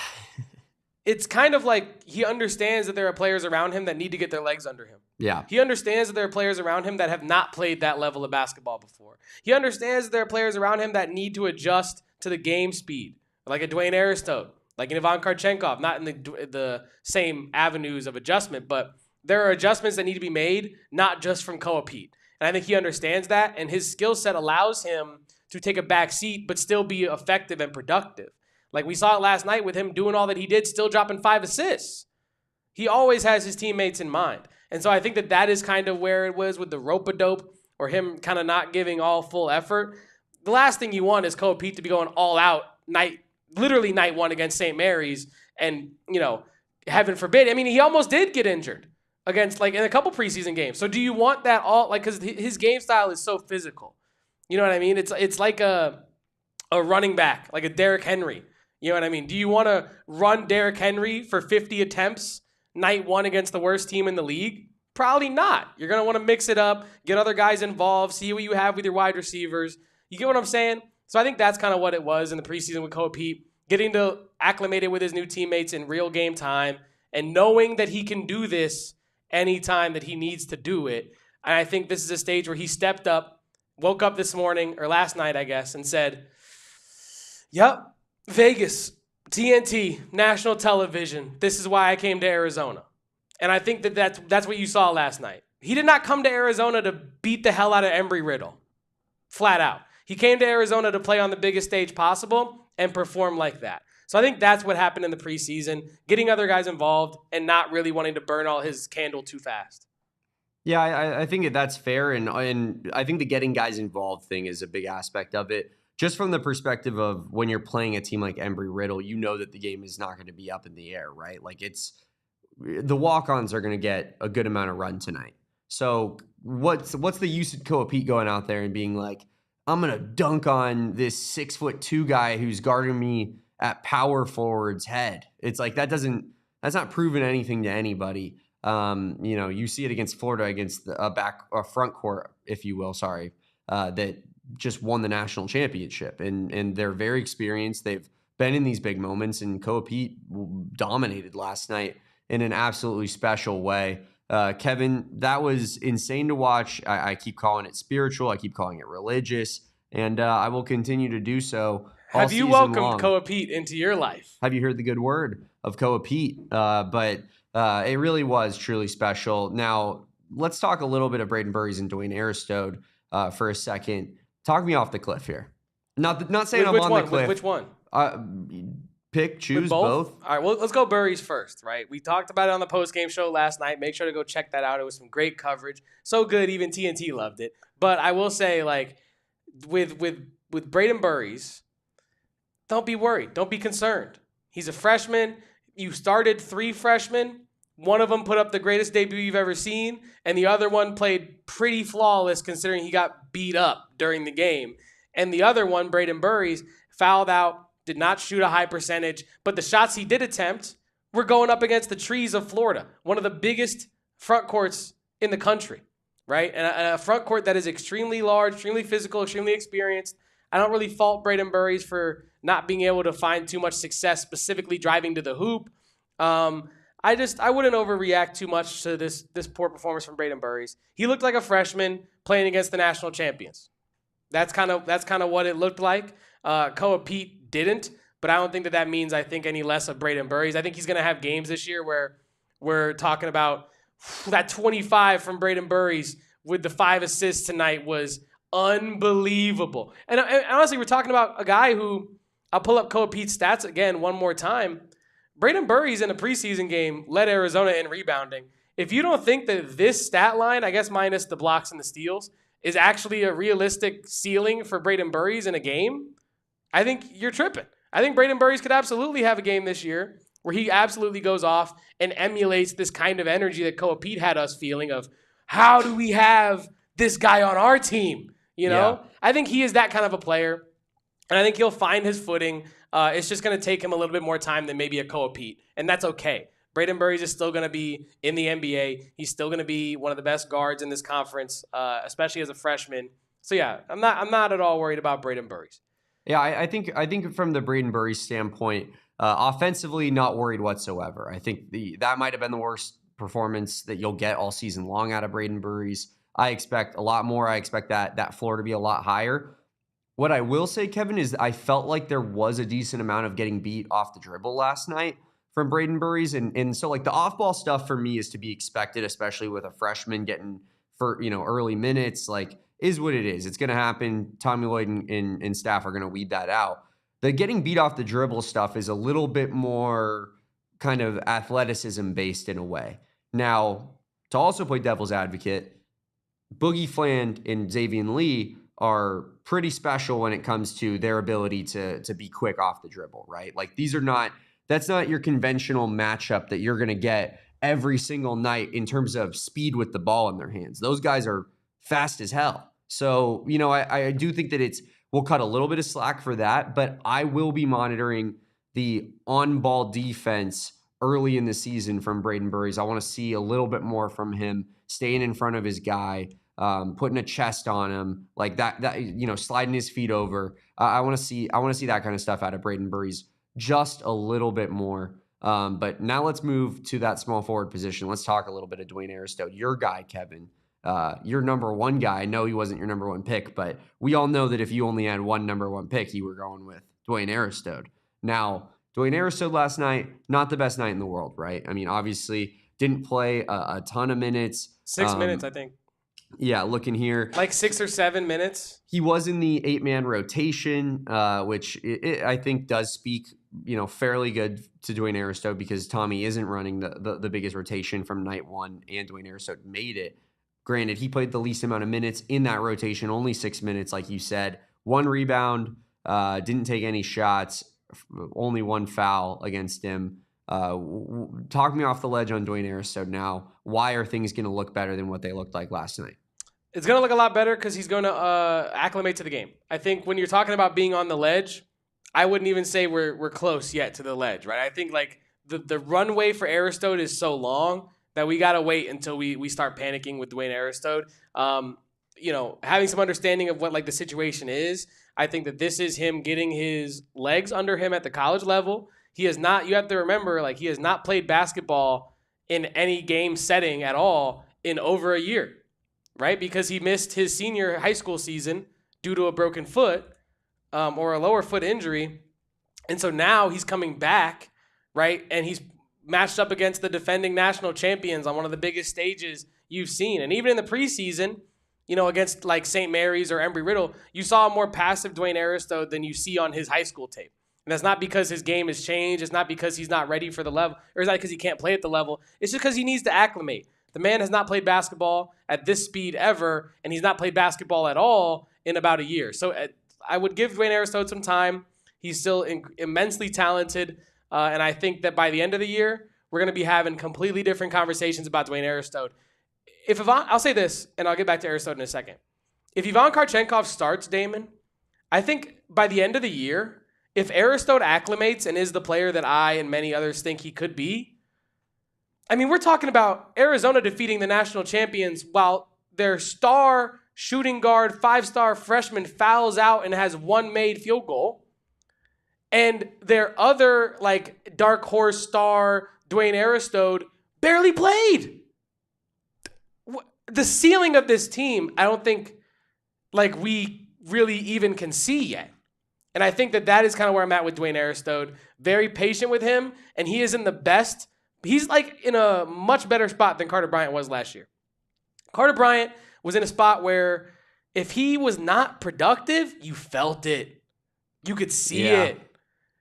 it's kind of like he understands that there are players around him that need to get their legs under him. Yeah. He understands that there are players around him that have not played that level of basketball before. He understands that there are players around him that need to adjust to the game speed, like a Dwayne Aristote, like an Ivan Kharchenkov, not in the same avenues of adjustment, but there are adjustments that need to be made, not just from Koa Peat. And I think he understands that, and his skill set allows him to take a back seat but still be effective and productive. Like we saw it last night with him doing all that he did, still dropping 5 assists. He always has his teammates in mind. And so I think that is kind of where it was with the rope-a-dope, or him kind of not giving all full effort. The last thing you want is Koa Peat to be going all out literally night one against St. Mary's, and, heaven forbid. I mean, he almost did get injured against, in a couple preseason games. So do you want that all, because his game style is so physical. You know what I mean? It's like a running back, like a Derrick Henry. You know what I mean? Do you want to run Derrick Henry for 50 attempts night one against the worst team in the league? Probably not. You're going to want to mix it up, get other guys involved, see what you have with your wide receivers. You get what I'm saying? So I think that's kind of what it was in the preseason with Koa Peat, getting to acclimate it with his new teammates in real game time and knowing that he can do this anytime that he needs to do it. And I think this is a stage where he stepped up, woke up this morning, or last night, I guess, and said, yep, Vegas, TNT, national television. This is why I came to Arizona. And I think that's what you saw last night. He did not come to Arizona to beat the hell out of Embry-Riddle. Flat out. He came to Arizona to play on the biggest stage possible and perform like that. So I think that's what happened in the preseason, getting other guys involved and not really wanting to burn all his candle too fast. Yeah, I think that's fair. And I think the getting guys involved thing is a big aspect of it. just from the perspective of when you're playing a team like Embry-Riddle, you know that the game is not going to be up in the air, right? Like the walk-ons are going to get a good amount of run tonight. So what's the use of Koa Peat going out there and being like, I'm going to dunk on this 6'2" guy who's guarding me at power forward's head. It's like that's not proven anything to anybody. You see it against Florida, against a front court, if you will, that just won the national championship, and they're very experienced. They've been in these big moments, and Koa Peat dominated last night in an absolutely special way. Kevin, that was insane to watch. I keep calling it spiritual. I keep calling it religious, and I will continue to do so. Have you welcomed Koa Peat into your life? Have you heard the good word of Koa Peat? But it really was truly special. Now, let's talk a little bit of Brayden Burries and Dwayne Aristode for a second. Talk me off the cliff here. Not saying I'm on the cliff. Which one? Choose both. All right, well, let's go Burries first, right? We talked about it on the post-game show last night. Make sure to go check that out. It was some great coverage. So good, even TNT loved it. But I will say, like, with Brayden Burries, don't be worried. Don't be concerned. He's a freshman. You started 3 freshmen. One of them put up the greatest debut you've ever seen, and the other one played pretty flawless considering he got beat up during the game. And the other one, Brayden Burries, fouled out, did not shoot a high percentage, but the shots he did attempt were going up against the trees of Florida, one of the biggest front courts in the country, right? And a front court that is extremely large, extremely physical, extremely experienced. I don't really fault Brayden Burries for not being able to find too much success specifically driving to the hoop. I wouldn't overreact too much to this poor performance from Brayden Burries. He looked like a freshman playing against the national champions. That's kind of what it looked like. Koa Peat didn't, but I don't think that means I think any less of Brayden Burries. I think he's going to have games this year where we're talking about that 25 from Brayden Burries with the 5 assists tonight was unbelievable. And honestly, we're talking about a guy who, I'll pull up Koa Peat's stats again one more time. Brayden Burries in a preseason game led Arizona in rebounding. If you don't think that this stat line, I guess minus the blocks and the steals, is actually a realistic ceiling for Brayden Burries in a game, I think you're tripping. I think Brayden Burries could absolutely have a game this year where he absolutely goes off and emulates this kind of energy that Koa Peat had us feeling of, how do we have this guy on our team? You know, yeah. I think he is that kind of a player, and I think he'll find his footing. It's just going to take him a little bit more time than maybe a Koa Peat, and that's okay. Brayden Burries is still going to be in the NBA. He's still going to be one of the best guards in this conference, especially as a freshman. So yeah, I'm not at all worried about Brayden Burries. Yeah, I think from the Brayden Burries standpoint, offensively, not worried whatsoever. I think that might have been the worst performance that you'll get all season long out of Brayden Burries. I expect a lot more. I expect that floor to be a lot higher. What I will say, Kevin, is I felt like there was a decent amount of getting beat off the dribble last night from Brayden Burries. And so like the off-ball stuff for me is to be expected, especially with a freshman getting early minutes, like is what it is. It's going to happen. Tommy Lloyd and staff are going to weed that out. The getting beat off the dribble stuff is a little bit more kind of athleticism based in a way. Now, to also play devil's advocate, Boogie Fland and Xavier Lee are pretty special when it comes to their ability to be quick off the dribble, right? Like that's not your conventional matchup that you're going to get every single night in terms of speed with the ball in their hands. Those guys are fast as hell. So, I do think that we'll cut a little bit of slack for that, but I will be monitoring the on-ball defense early in the season from Brayden Burries. I want to see a little bit more from him, staying in front of his guy, putting a chest on him, like that sliding his feet over. I want to see that kind of stuff out of Brayden Burries just a little bit more. But now let's move to that small forward position. Let's talk a little bit of Dwayne Aristode, your guy, Kevin. Your number one guy. I know he wasn't your number one pick, but we all know that if you only had one number one pick, you were going with Dwayne Aristode. Now, Dwayne Aristode last night, not the best night in the world, right? I mean, obviously didn't play a ton of minutes. 6 minutes, I think. Yeah, looking here. Like 6 or 7 minutes. He was in the 8-man rotation, which I think does speak, fairly good to Dwayne Aristode because Tommy isn't running the biggest rotation from night one, and Dwayne Aristode made it. Granted, he played the least amount of minutes in that rotation, only 6 minutes, like you said. 1 rebound, didn't take any shots, only one foul against him. Talk me off the ledge on Dwayne Aristode now. Why are things going to look better than what they looked like last night? It's going to look a lot better because he's going to acclimate to the game. I think when you're talking about being on the ledge, I wouldn't even say we're close yet to the ledge, right? I think like the runway for Aristode is so long that we got to wait until we start panicking with Dwayne Aristode. Having some understanding of what like the situation is, I think that this is him getting his legs under him at the college level. He has not, you have to remember, like he has not played basketball in any game setting at all in over a year, right? Because he missed his senior high school season due to a broken foot or a lower foot injury. And so now he's coming back, right? And he's matched up against the defending national champions on one of the biggest stages you've seen. And even in the preseason, against like St. Mary's or Embry-Riddle, you saw a more passive Dwayne Aristode than you see on his high school tape. And that's not because his game has changed. It's not because he's not ready for the level, or it's not because he can't play at the level. It's just because he needs to acclimate. The man has not played basketball at this speed ever, and he's not played basketball at all in about a year. So I would give Dwayne Aristode some time. He's still immensely talented, and I think that by the end of the year, we're going to be having completely different conversations about Dwayne Aristode. I'll say this, and I'll get back to Aristode in a second. If Ivan Kharchenkov starts, Damon, I think by the end of the year, if Aristode acclimates and is the player that I and many others think he could be, I mean, we're talking about Arizona defeating the national champions while their star shooting guard, 5-star freshman fouls out and has one made field goal. And their other, like, dark horse star, Dwayne Aristode, barely played. The ceiling of this team, I don't think, like, we really even can see yet. And I think that is kind of where I'm at with Dwayne Aristode. Very patient with him, and he is in the best. He's, like, in a much better spot than Carter Bryant was last year. Carter Bryant was in a spot where if he was not productive, you felt it. You could see it.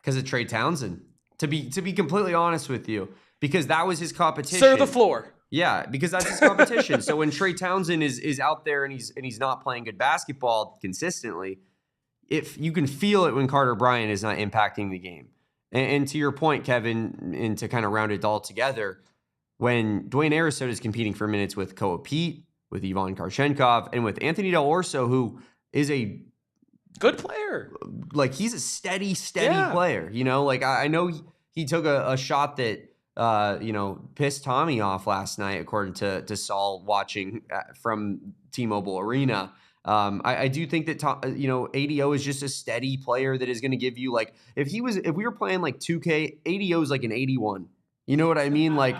Because of Trey Townsend. To be completely honest with you, because that was his competition. Sir the floor. Yeah, because that's his competition. So when Trey Townsend is out there and he's not playing good basketball consistently, if you can feel it when Carter Bryant is not impacting the game. And to your point, Kevin, and to kind of round it all together, when Dwayne Aristode is competing for minutes with Koa Peat, with Ivan Kharchenkov, and with Anthony Del Orso, who is a good player. Like, he's a steady player. Like, I know he took a shot that, pissed Tommy off last night, according to Saul watching from T-Mobile Arena. I do think that, ADO is just a steady player that is going to give you, like, if we were playing like 2K, ADO is like an 81. You know what I mean? Like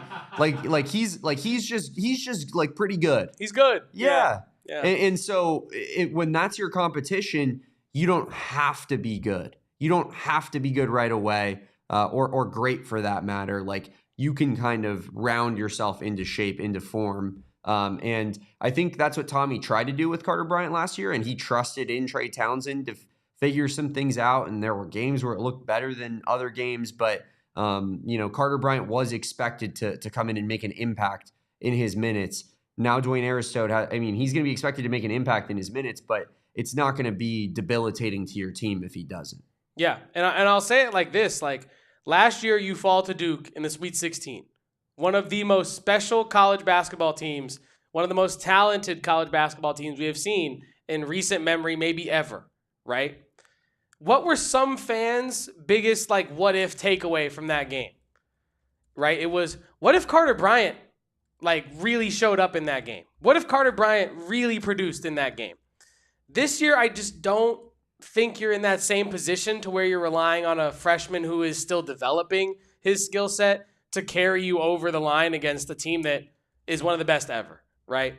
he's just like pretty good. He's good. Yeah. And so when that's your competition, you don't have to be good. You don't have to be good right away, or great for that matter. Like, you can kind of round yourself into shape, into form. And I think that's what Tommy tried to do with Carter Bryant last year, and he trusted in Trey Townsend to figure some things out. And there were games where it looked better than other games, but Carter Bryant was expected to come in and make an impact in his minutes. Now Dwayne Aristode, he's going to be expected to make an impact in his minutes, but it's not going to be debilitating to your team if he doesn't. Yeah, and I'll say it like this. Like, last year you fall to Duke in the Sweet 16. One of the most special college basketball teams, one of the most talented college basketball teams we have seen in recent memory, maybe ever, right? What were some fans' biggest, like, what-if takeaway from that game, right? It was, what if Carter Bryant, like, really showed up in that game? What if Carter Bryant really produced in that game? This year, I just don't think you're in that same position to where you're relying on a freshman who is still developing his skill set to carry you over the line against a team that is one of the best ever, right?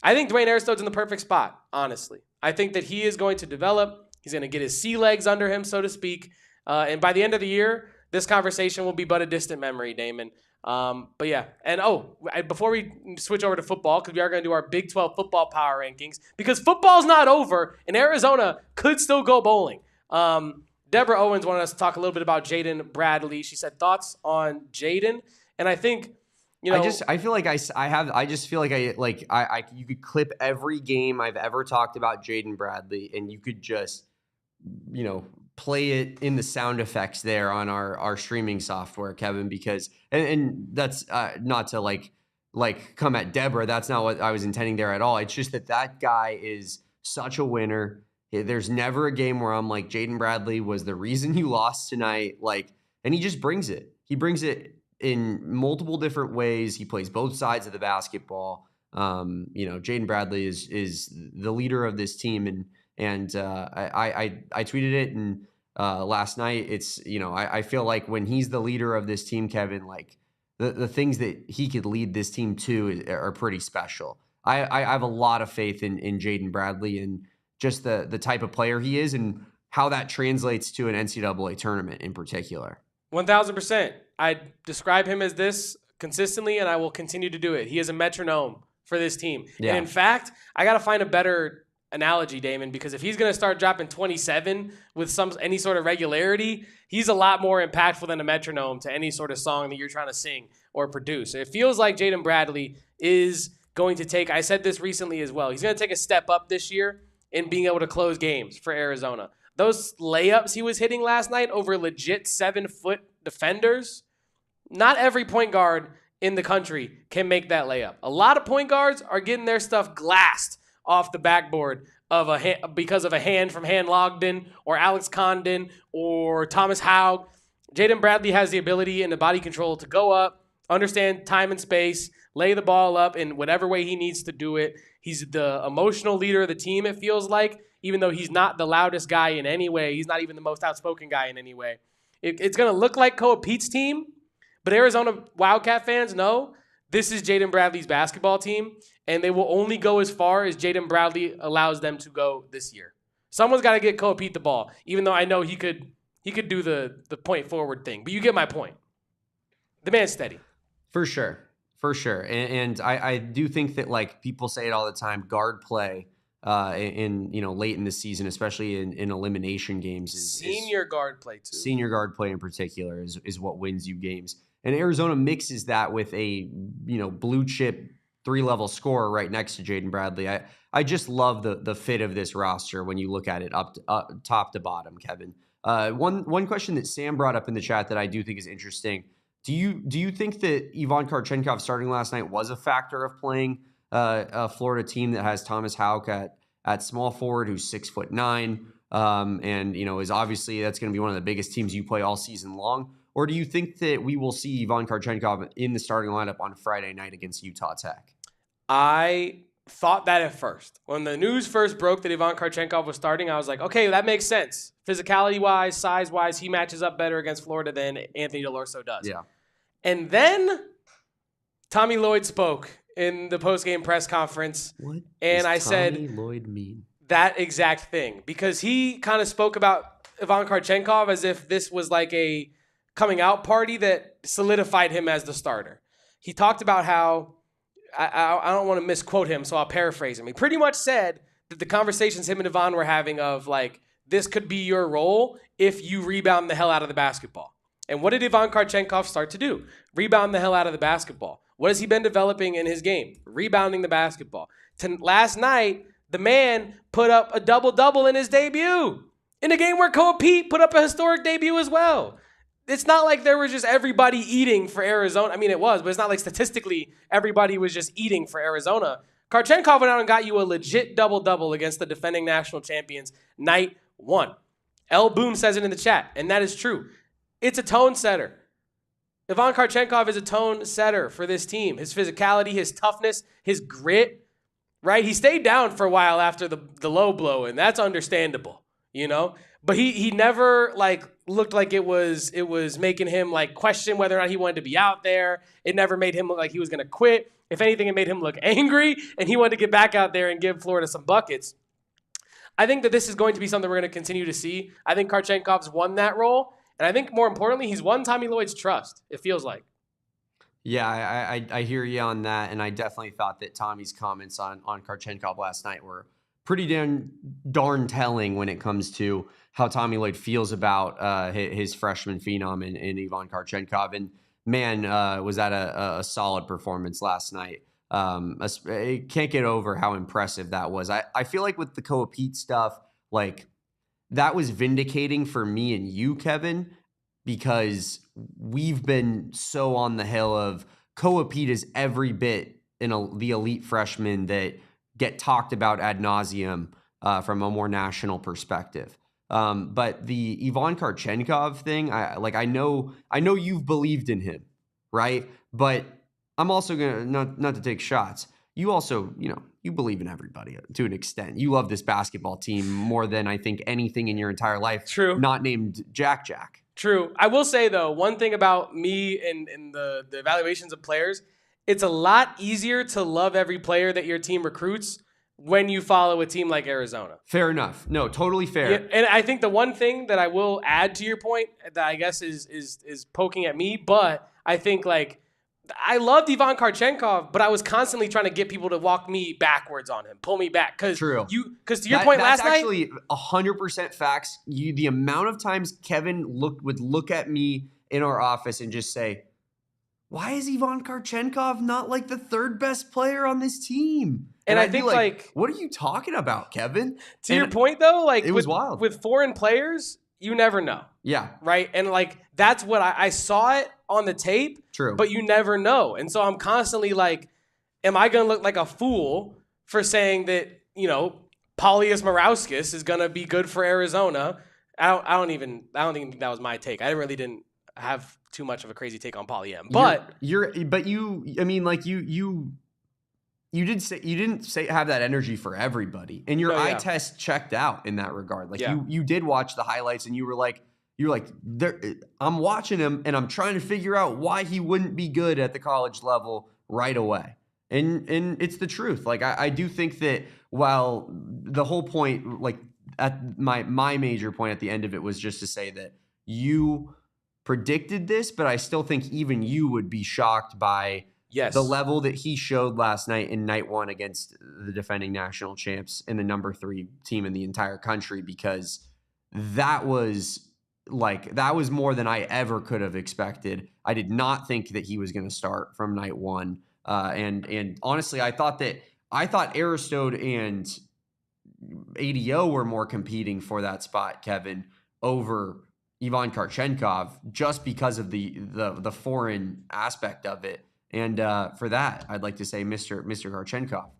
I think Dwayne Aristode's in the perfect spot, honestly. I think that he is going to develop. He's going to get his sea legs under him, so to speak. And by the end of the year, this conversation will be but a distant memory, Damon. But yeah. And before we switch over to football, because we are going to do our Big 12 football power rankings, because football's not over, and Arizona could still go bowling. Deborah Owens wanted us to talk a little bit about Jaden Bradley. She said thoughts on Jaden, and I think, you could clip every game I've ever talked about Jaden Bradley, and you could just, play it in the sound effects there on our streaming software, Kevin, because and that's not to like come at Deborah. That's not what I was intending there at all. It's just that guy is such a winner. There's never a game where I'm like, Jaden Bradley was the reason you lost tonight. Like, and he just brings it. He brings it in multiple different ways. He plays both sides of the basketball. Jaden Bradley is the leader of this team, and I tweeted it and last night. It's I feel like when he's the leader of this team, Kevin, like the things that he could lead this team to are pretty special. I have a lot of faith in Jaden Bradley and just the type of player he is and how that translates to an NCAA tournament in particular. 1,000%. I describe him as this consistently, and I will continue to do it. He is a metronome for this team. Yeah. And in fact, I got to find a better analogy, Damon, because if he's going to start dropping 27 with any sort of regularity, he's a lot more impactful than a metronome to any sort of song that you're trying to sing or produce. It feels like Jaden Bradley is going to take, I said this recently as well, he's going to take a step up this year in being able to close games for Arizona. Those layups he was hitting last night over legit 7-foot defenders, not every point guard in the country can make that layup. A lot of point guards are getting their stuff glassed off the backboard because of a hand from Han Logden or Alex Condon or Thomas Haug. Jaden Bradley has the ability and the body control to go up, understand time and space, lay the ball up in whatever way he needs to do it. He's the emotional leader of the team, it feels like, even though he's not the loudest guy in any way. He's not even the most outspoken guy in any way. It's going to look like Koa Peat's team, but Arizona Wildcat fans know this is Jaden Bradley's basketball team, and they will only go as far as Jaden Bradley allows them to go this year. Someone's got to get Koa Peat the ball, even though I know he could do the point forward thing. But you get my point. The man's steady. For sure. And I do think that, like, people say it all the time, guard play in late in the season, especially in elimination games. Senior guard play, too. Senior guard play in particular is what wins you games. And Arizona mixes that with a, blue chip 3-level scorer right next to Jaden Bradley. I just love the fit of this roster when you look at it up top to bottom, Kevin. One question that Sam brought up in the chat that I do think is interesting. Do you think that Ivan Kharchenkov starting last night was a factor of playing a Florida team that has Thomas Hauk at small forward, who's 6'9", and is obviously that's going to be one of the biggest teams you play all season long? Or do you think that we will see Ivan Kharchenkov in the starting lineup on Friday night against Utah Tech? I thought that at first. When the news first broke that Ivan Kharchenkov was starting, I was like, okay, that makes sense. Physicality-wise, size-wise, he matches up better against Florida than Anthony DeLorso does. Yeah. And then Tommy Lloyd spoke in the post-game press conference. What and I said, Tommy Lloyd mean? That exact thing. Because he kind of spoke about Ivan Kharchenkov as if this was like a coming out party that solidified him as the starter. He talked about how, I don't want to misquote him, so I'll paraphrase him. He pretty much said that the conversations him and Ivan were having of like, this could be your role if you rebound the hell out of the basketball. And what did Ivan Kharchenkov start to do? Rebound the hell out of the basketball. What has he been developing in his game? Rebounding the basketball. Last night, the man put up a double-double in his debut. In a game where Koa Peat put up a historic debut as well. It's not like there was just everybody eating for Arizona. I mean, it was, but it's not like statistically everybody was just eating for Arizona. Kharchenkov went out and got you a legit double-double against the defending national champions night one. L. Boone says it in the chat, and that is true. It's a tone setter. Ivan Kharchenkov is a tone setter for this team. His physicality, his toughness, his grit, right? He stayed down for a while after the low blow, and that's understandable, But he never looked like it was making him question whether or not he wanted to be out there. It never made him look like he was going to quit. If anything, it made him look angry, and he wanted to get back out there and give Florida some buckets. I think that this is going to be something we're going to continue to see. I think Kharchenkov's won that role, and I think more importantly, he's won Tommy Lloyd's trust, it feels like. Yeah, I hear you on that, and I definitely thought that Tommy's comments on Kharchenkov last night were pretty darn telling when it comes to how Tommy Lloyd feels about his freshman phenom in Ivan Kharchenkov. And man, was that a solid performance last night. I can't get over how impressive that was. I feel like with the Koa Peat stuff, that was vindicating for me and you, Kevin, because we've been so on the hill of Koa Peat is every bit the elite freshmen that get talked about ad nauseum from a more national perspective. But the Ivan Kharchenkov thing, I know you've believed in him, right? But I'm also gonna not to take shots. You also, you believe in everybody to an extent. You love this basketball team more than I think anything in your entire life. True. Not named Jack. True. I will say, though, one thing about me and the evaluations of players, it's a lot easier to love every player that your team recruits when you follow a team like Arizona. Fair enough. No, totally fair. Yeah, and I think the one thing that I will add to your point that I guess is poking at me, but I think I loved Ivan Kharchenkov, but I was constantly trying to get people to walk me backwards on him, pull me back. Because to your point last night, that's actually 100% facts. The amount of times Kevin would look at me in our office and just say, "Why is Ivan Kharchenkov not like the third best player on this team?" And I think what are you talking about, Kevin? To your point though, it was wild with foreign players. You never know. Yeah. Right. And that's what I saw it on the tape. True. But you never know. And so I'm constantly am I going to look like a fool for saying that, Paulius Morauskas is going to be good for Arizona? I don't even think that was my take. I really didn't have too much of a crazy take on Pauly M. But you didn't have that energy for everybody, and your eye test checked out in that regard. You did watch the highlights, and you're like, I'm watching him, and I'm trying to figure out why he wouldn't be good at the college level right away. And it's the truth. I do think that while the whole point, at my major point at the end of it was just to say that you predicted this, but I still think even you would be shocked by the level that he showed last night in night one against the defending national champs and the number 3 team in the entire country, because that was more than I ever could have expected. I did not think that he was going to start from night one. And honestly, I thought Aristode and ADO were more competing for that spot, Kevin, over Ivan Kharchenkov, just because of the foreign aspect of it. And for that, I'd like to say, Mr. Kharchenkov,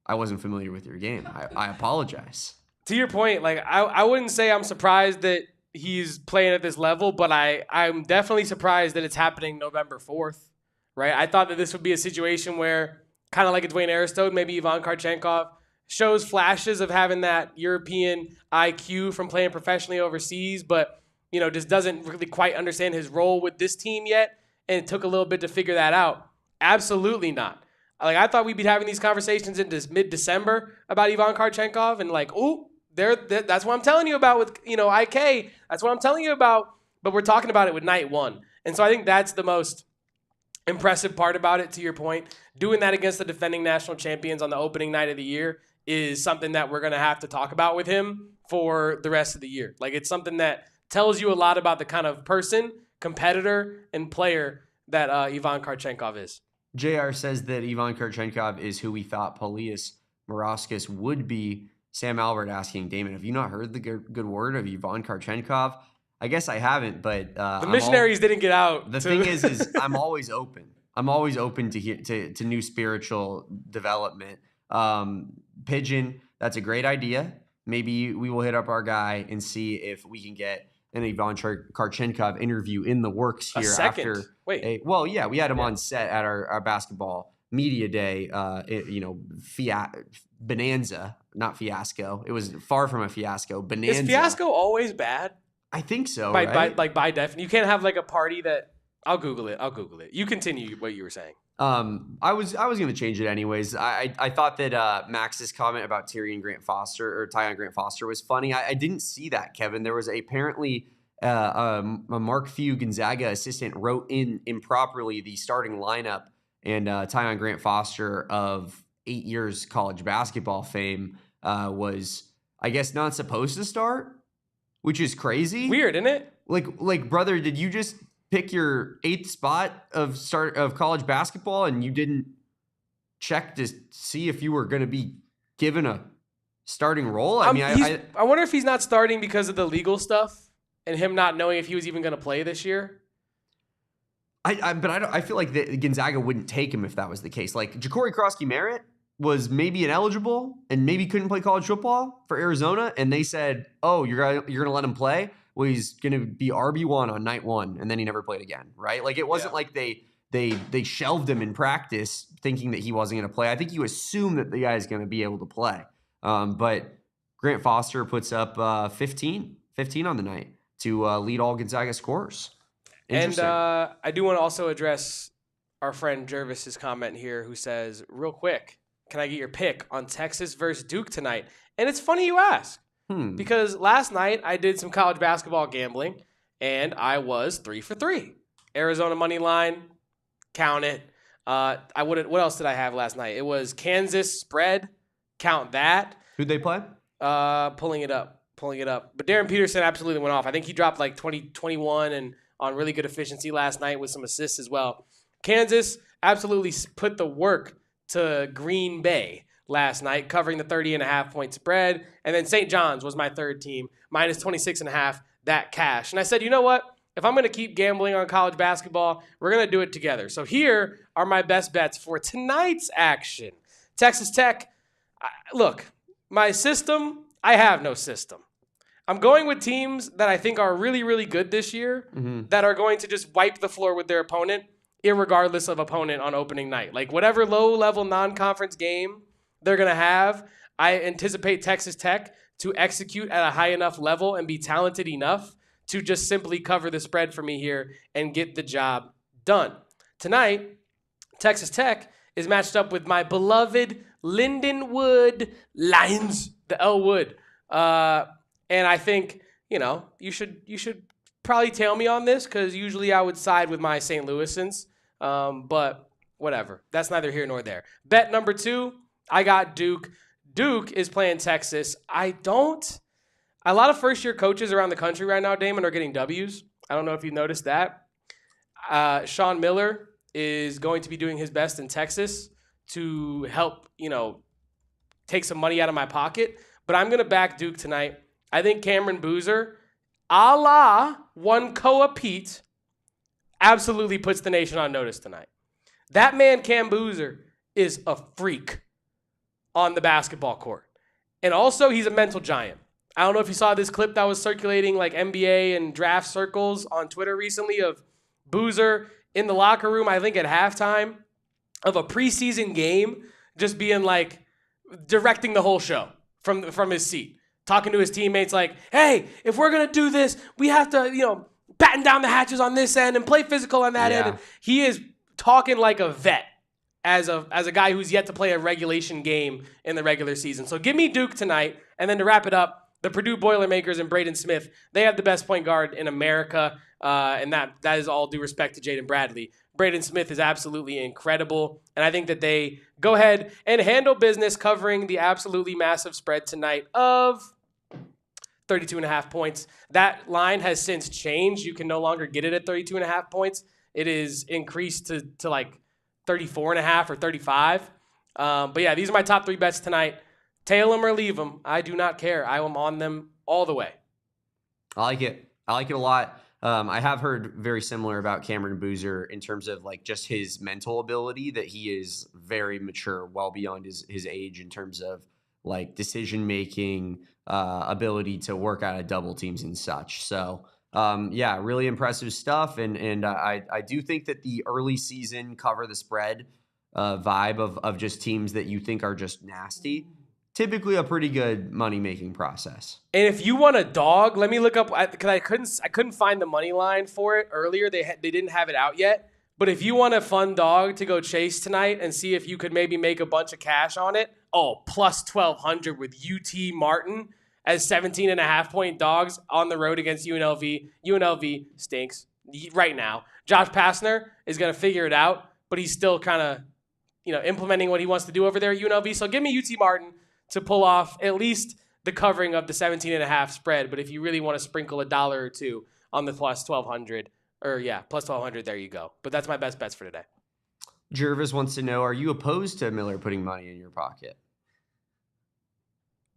I wasn't familiar with your game. I apologize. To your point, I wouldn't say I'm surprised that he's playing at this level, but I'm definitely surprised that it's happening November 4th, right? I thought that this would be a situation where, kind of like a Dwayne Aristode, maybe Ivan Kharchenkov shows flashes of having that European IQ from playing professionally overseas, but just doesn't really quite understand his role with this team yet, and it took a little bit to figure that out. Absolutely not. I thought we'd be having these conversations in mid-December about Ivan Kharchenkov, and that's what I'm telling you about with IK. That's what I'm telling you about. But we're talking about it with night one, and so I think that's the most impressive part about it. To your point, doing that against the defending national champions on the opening night of the year is something that we're going to have to talk about with him for the rest of the year. It's something that tells you a lot about the kind of person, competitor, and player that Ivan Kharchenkov is. JR says that Ivan Kharchenkov is who we thought Paulius Morauskas would be. Sam Albert asking, Damon, have you not heard the good word of Ivan Kharchenkov? I guess I haven't, but the missionaries didn't get out. The thing is I'm always open. I'm always open to new spiritual development. Pigeon, that's a great idea. Maybe we will hit up our guy and see if we can get an Ivan Kharchenkov interview in the works here. We had him on set at our basketball media day, bonanza, not fiasco. It was far from a fiasco. Bonanza. Is fiasco always bad? I think so. By definition, you can't have a party that. I'll Google it. You continue what you were saying. I was going to change it anyways. I thought that Max's comment about Tyon Grant Foster was funny. I didn't see that, Kevin. There was apparently a Mark Few Gonzaga assistant wrote in improperly the starting lineup, and Tyon Grant Foster of 8 years college basketball fame was, I guess, not supposed to start, which is crazy. Weird, isn't it? Like, brother, did you just pick your 8th spot of college basketball and you didn't check to see if you were going to be given a starting role. I wonder if he's not starting because of the legal stuff and him not knowing if he was even going to play this year. I feel like Gonzaga wouldn't take him if that was the case. Like Ja'Cory Krosky-Merritt was maybe ineligible and maybe couldn't play college football for Arizona, and they said, "Oh, you're gonna let him play? Well, he's gonna be RB1 on night 1," and then he never played again, right? Like it wasn't like they shelved him in practice thinking that he wasn't gonna play. I think you assume that the guy's gonna be able to play, but Grant Foster puts up 15 on the night to lead all Gonzaga scorers. And I do want to also address our friend Jervis's comment here, who says, real quick, can I get your pick on Texas versus Duke tonight? And it's funny you ask, because last night I did some college basketball gambling, and I was 3 for 3. Arizona money line, count it. What else did I have last night? It was Kansas spread, count that. Who'd they play? Pulling it up. But Darren Peterson absolutely went off. I think he dropped like 21 and on really good efficiency last night with some assists as well. Kansas absolutely put the work to Green Bay last night, covering the 30.5 point spread. And then St. John's was my third team, minus 26.5, that cash. And I said, you know what? If I'm going to keep gambling on college basketball, we're going to do it together. So here are my best bets for tonight's action. Texas Tech, look, my system, I have no system. I'm going with teams that I think are really, really good this year that are going to just wipe the floor with their opponent, irregardless of opponent on opening night. Like whatever low-level non-conference game they're going to have, I anticipate Texas Tech to execute at a high enough level and be talented enough to just simply cover the spread for me here and get the job done. Tonight, Texas Tech is matched up with my beloved Lindenwood Lions, the L Wood. And I think, you should probably tail me on this because usually I would side with my St. Louisans. But whatever. That's neither here nor there. Bet number 2, I got Duke. Duke is playing Texas. A lot of first-year coaches around the country right now, Damon, are getting W's. I don't know if you noticed that. Sean Miller is going to be doing his best in Texas to help, take some money out of my pocket. But I'm going to back Duke tonight. I think Cameron Boozer, a la one Koa Peat, absolutely puts the nation on notice tonight. That man, Cam Boozer, is a freak on the basketball court. And also, he's a mental giant. I don't know if you saw this clip that was circulating like NBA and draft circles on Twitter recently of Boozer in the locker room, I think at halftime of a preseason game, just being like directing the whole show from his seat. Talking to his teammates like, hey, if we're going to do this, we have to, batten down the hatches on this end and play physical on that end. And he is talking like a vet as a guy who's yet to play a regulation game in the regular season. So give me Duke tonight. And then to wrap it up, the Purdue Boilermakers and Brayden Smith, they have the best point guard in America. And that is all due respect to Jaden Bradley. Brayden Smith is absolutely incredible. And I think that they go ahead and handle business covering the absolutely massive spread tonight of 32.5 points. That line has since changed. You can no longer get it at 32.5 points. It is increased to like 34.5 or 35. But yeah, these are my top 3 bets tonight. Tail them or leave them. I do not care. I am on them all the way. I like it a lot. I have heard very similar about Cameron Boozer in terms of like just his mental ability, that he is very mature, well beyond his age in terms of like decision making, ability to work out of double teams and such. So really impressive stuff. And I do think that the early season cover the spread vibe of just teams that you think are just nasty, typically a pretty good money making process. And if you want a dog, let me look up, because I couldn't find the money line for it earlier. They didn't have it out yet. But if you want a fun dog to go chase tonight and see if you could maybe make a bunch of cash on it, plus 1,200 with UT Martin as 17.5 point dogs on the road against UNLV. UNLV stinks right now. Josh Pastner is going to figure it out, but he's still kind of, implementing what he wants to do over there at UNLV. So give me UT Martin to pull off at least the covering of the 17.5 spread. But if you really want to sprinkle $1 or $2 on the plus 1,200, plus 1,200, there you go. But that's my best bets for today. Jervis wants to know, are you opposed to Miller putting money in your pocket?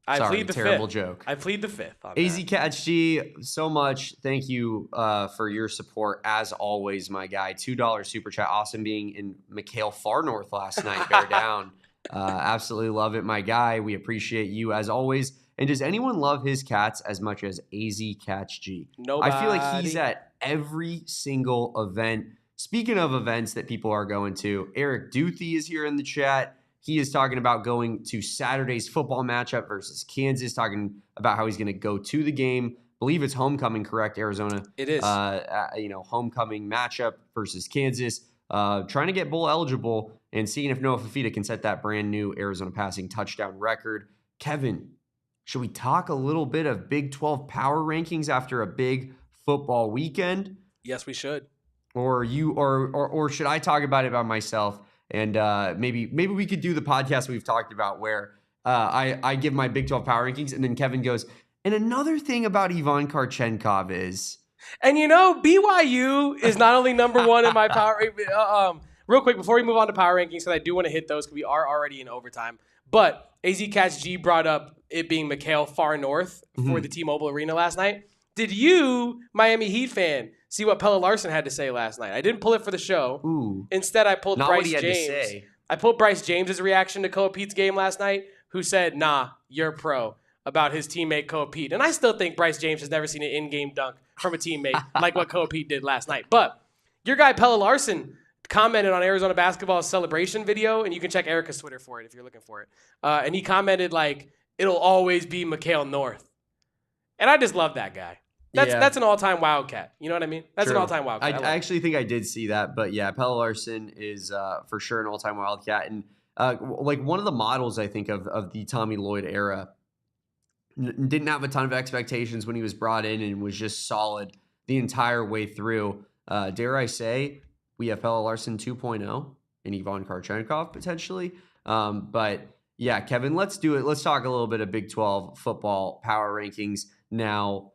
I Sorry, plead the terrible fifth. joke. I plead the fifth on AZ that. Catch G, so much. Thank you for your support as always, my guy. $2 super chat. Awesome being in McHale Far North last night. Bear down. Absolutely love it, my guy. We appreciate you as always. And does anyone love his cats as much as AZ Catch G? Nobody. I feel like he's at every single event. Speaking of events that people are going to, Eric Duthie is here in the chat. He is talking about going to Saturday's football matchup versus Kansas, talking about how he's going to go to the game. Believe it's homecoming, correct, Arizona? It is. Homecoming matchup versus Kansas. Trying to get bowl eligible and seeing if Noah Fafita can set that brand new Arizona passing touchdown record. Kevin, should we talk a little bit of Big 12 power rankings after a big football weekend? Yes, we should. Or should I talk about it by myself? And maybe we could do the podcast we've talked about where I give my Big 12 power rankings and then Kevin goes, and another thing about Ivan Kharchenkov is... And BYU is not only number one in my power real quick, before we move on to power rankings, because I do want to hit those because we are already in overtime. But AZ Catch G brought up it being McHale Far North for the T-Mobile Arena last night. Did you, Miami Heat fan, see what Pelle Larsson had to say last night? I didn't pull it for the show. Ooh. Instead, I pulled Not Bryce what he had James. to say. I pulled Bryce James' reaction to Koa Peat's game last night, who said, "Nah, you're pro," about his teammate Koa Peat. And I still think Bryce James has never seen an in-game dunk from a teammate like what Koa Peat did last night. But your guy Pelle Larsson commented on Arizona basketball's celebration video, and you can check Erica's Twitter for it if you're looking for it. And he commented like, "It'll always be McHale North." And I just love that guy. That's an all-time Wildcat. You know what I mean? That's True. an all-time Wildcat. I actually think I did see that, but yeah, Pelle Larsson is for sure an all-time Wildcat, and like one of the models I think of the Tommy Lloyd era. Didn't have a ton of expectations when he was brought in, and was just solid the entire way through. Dare I say, we have Pelle Larsson 2.0 and Ivan Kharchenkov potentially. But yeah, Kevin, let's do it. Let's talk a little bit of Big 12 football power rankings now.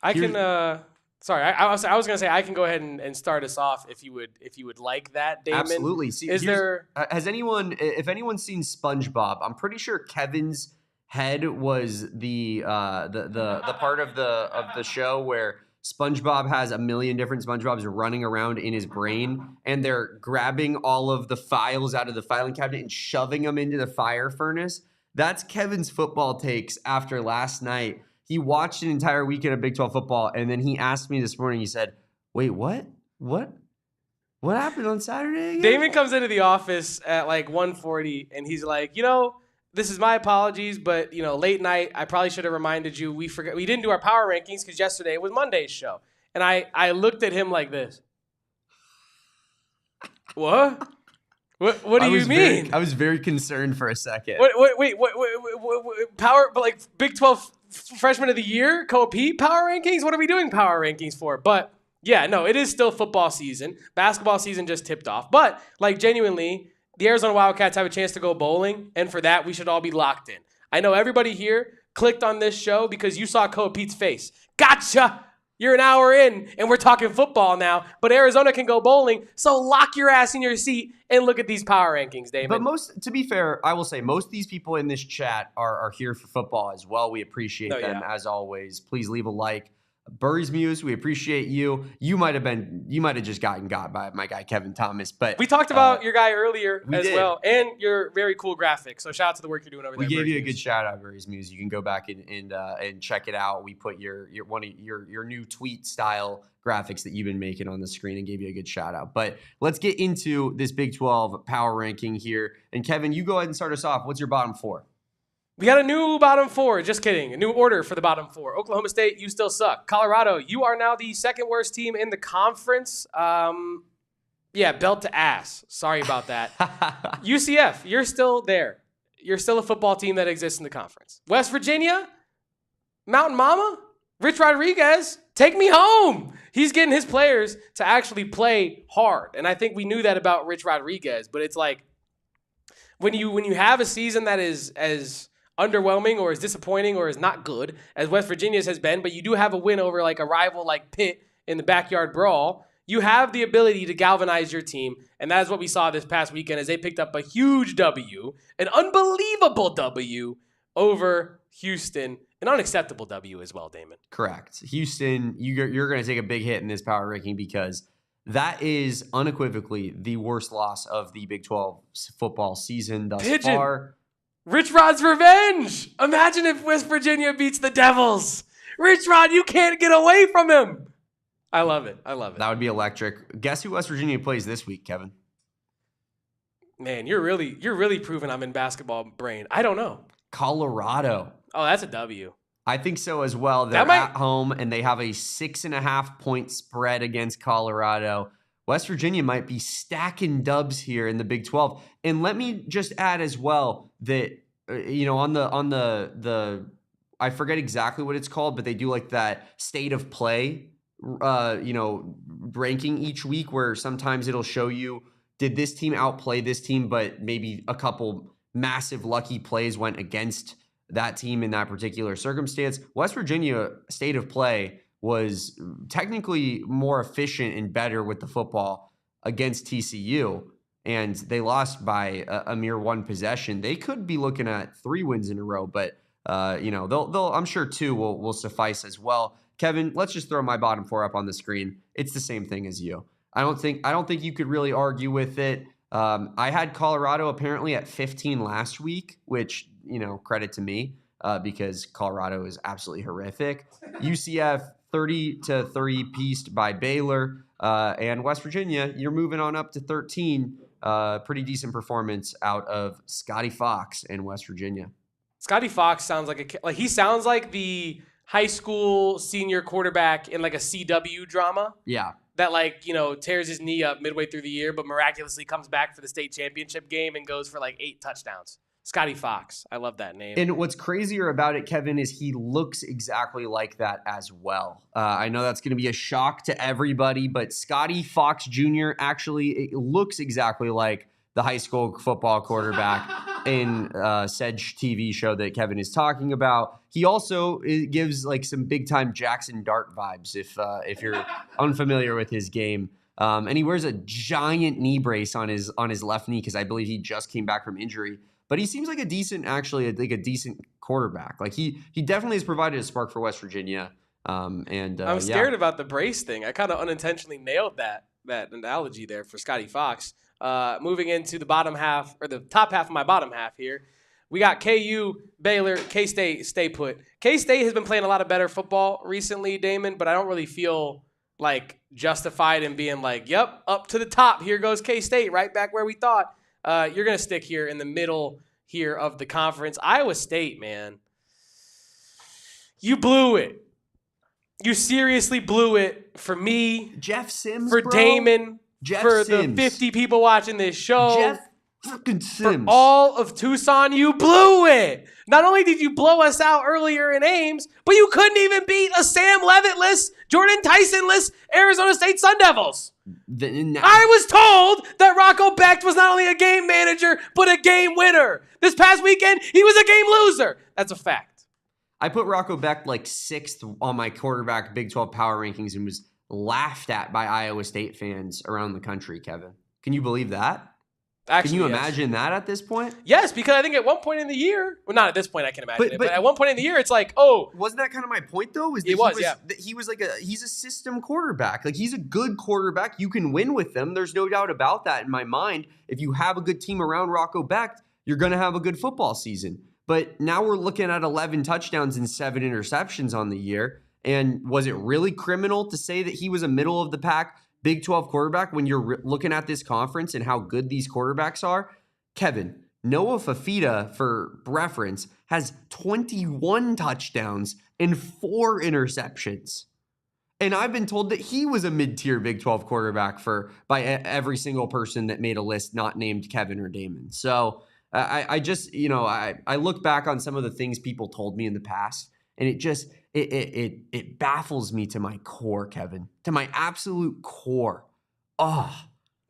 I was going to say I can go ahead and start us off if you would like that, Damon. Absolutely. See, if anyone's seen SpongeBob, I'm pretty sure Kevin's head was the part of the show where SpongeBob has a million different SpongeBobs running around in his brain, and they're grabbing all of the files out of the filing cabinet and shoving them into the fire furnace. That's Kevin's football takes after last night. He watched an entire weekend of Big 12 football, and then he asked me this morning, he said, "Wait, what happened on Saturday again?" Damon comes into the office at like 1:40, and he's like, this is my apologies, but, late night, I probably should have reminded you. We didn't do our power rankings because yesterday was Monday's show. And I looked at him like this. What? What do you mean? I was very concerned for a second. Wait, power, but like Big 12 freshman of the year, Koa Peat power rankings? What are we doing power rankings for? But yeah, no, it is still football season. Basketball season just tipped off. But like genuinely, the Arizona Wildcats have a chance to go bowling, and for that, we should all be locked in. I know everybody here clicked on this show because you saw Koa Peat's face. Gotcha! You're an hour in, and we're talking football now, but Arizona can go bowling, so lock your ass in your seat and look at these power rankings, Damon. But to be fair, I will say most of these people in this chat are here for football as well. We appreciate them as always. Please leave a like. Burries Muse, we appreciate you. You might have just gotten got by my guy Kevin Thomas, but we talked about your guy earlier as well, and your very cool graphics. So shout out to the work you're doing over there. We gave you a good shout out, Burries Muse. You can go back and check it out. We put your new tweet style graphics that you've been making on the screen and gave you a good shout out. But let's get into this Big 12 power ranking here. And Kevin, you go ahead and start us off. What's your bottom four? We got a new bottom four. Just kidding. A new order for the bottom four. Oklahoma State, you still suck. Colorado, you are now the second worst team in the conference. Belt to ass. Sorry about that. UCF, you're still there. You're still a football team that exists in the conference. West Virginia, Mountain Mama, Rich Rodriguez, take me home. He's getting his players to actually play hard. And I think we knew that about Rich Rodriguez. But it's like when you have a season that is as underwhelming or as disappointing or as not good as West Virginia's has been, but you do have a win over like a rival like Pitt in the backyard brawl, you have the ability to galvanize your team, and that is what we saw this past weekend as they picked up a huge W, an unbelievable W over Houston, an unacceptable W as well, Damon. Correct. Houston, you're going to take a big hit in this power ranking because that is unequivocally the worst loss of the Big 12 football season thus far. Rich Rod's revenge. Imagine if West Virginia beats the Devils. Rich Rod, you can't get away from him. I love it. That would be electric. Guess who West Virginia plays this week, Kevin? Man, you're really proving I'm in basketball brain. I don't know. Colorado. Oh, that's a W. I think so as well. They're at home, and they have a 6.5 point spread against Colorado. West Virginia might be stacking dubs here in the Big 12. And let me just add as well that, on the I forget exactly what it's called, but they do like that state of play, ranking each week where sometimes it'll show you, did this team outplay this team, but maybe a couple massive lucky plays went against that team in that particular circumstance. West Virginia state of play was technically more efficient and better with the football against TCU, and they lost by a mere one possession. They could be looking at 3 wins in a row, but they'll I'm sure 2 will suffice as well. Kevin, let's just throw my bottom 4 up on the screen. It's the same thing as you. I don't think you could really argue with it. I had Colorado apparently at 15 last week, which, credit to me because Colorado is absolutely horrific. UCF 30-3 pieced by Baylor, and West Virginia, you're moving on up to 13. Pretty decent performance out of Scotty Fox in West Virginia. Scotty Fox sounds he sounds like the high school senior quarterback in like a CW drama. Yeah. That tears his knee up midway through the year, but miraculously comes back for the state championship game and goes for 8 touchdowns. Scotty Fox. I love that name. And what's crazier about it, Kevin, is he looks exactly like that as well. I know that's going to be a shock to everybody, but Scotty Fox Jr. actually looks exactly like the high school football quarterback in said TV show that Kevin is talking about. He also gives some big time Jackson Dart vibes if you're unfamiliar with his game. And he wears a giant knee brace on his left knee because I believe he just came back from injury. But he seems like a decent quarterback. He definitely has provided a spark for West Virginia. I'm scared about the brace thing. I kind of unintentionally nailed that analogy there for Scotty Fox. Moving into the bottom half, or the top half of my bottom half here, we got KU, Baylor, K-State, stay put. K-State has been playing a lot of better football recently, Damon, but I don't really feel justified in being yep, up to the top. Here goes K-State, right back where we thought. You're going to stick here in the middle here of the conference. Iowa State, man. You blew it. You seriously blew it for me. Jeff Sims, for bro. Damon. Jeff for Sims. The 50 people watching this show. Jeff fucking Sims. For all of Tucson, you blew it. Not only did you blow us out earlier in Ames, but you couldn't even beat a Sam Levitt-less, Jordan Tyson-less Arizona State Sun Devils. I was told that Rocco Becht was not only a game manager, but a game winner. This past weekend, he was a game loser. That's a fact. I put Rocco Becht 6th on my quarterback Big 12 power rankings and was laughed at by Iowa State fans around the country, Kevin. Can you believe that? Actually, can you imagine that at this point? Yes, because I think at one point in the year, well, not at this point I can imagine it, but at one point in the year, it's oh. Wasn't that kind of my point, though? He's a system quarterback. He's a good quarterback. You can win with them. There's no doubt about that in my mind. If you have a good team around Rocco Becht, you're going to have a good football season. But now we're looking at 11 touchdowns and 7 interceptions on the year. And was it really criminal to say that he was a middle of the pack Big 12 quarterback when you're looking at this conference and how good these quarterbacks are? Kevin, Noah Fafita, for reference, has 21 touchdowns and 4 interceptions. And I've been told that he was a mid-tier Big 12 quarterback by every single person that made a list not named Kevin or Damon. So I just, I look back on some of the things people told me in the past, and it baffles me to my core, Kevin, to my absolute core. Oh,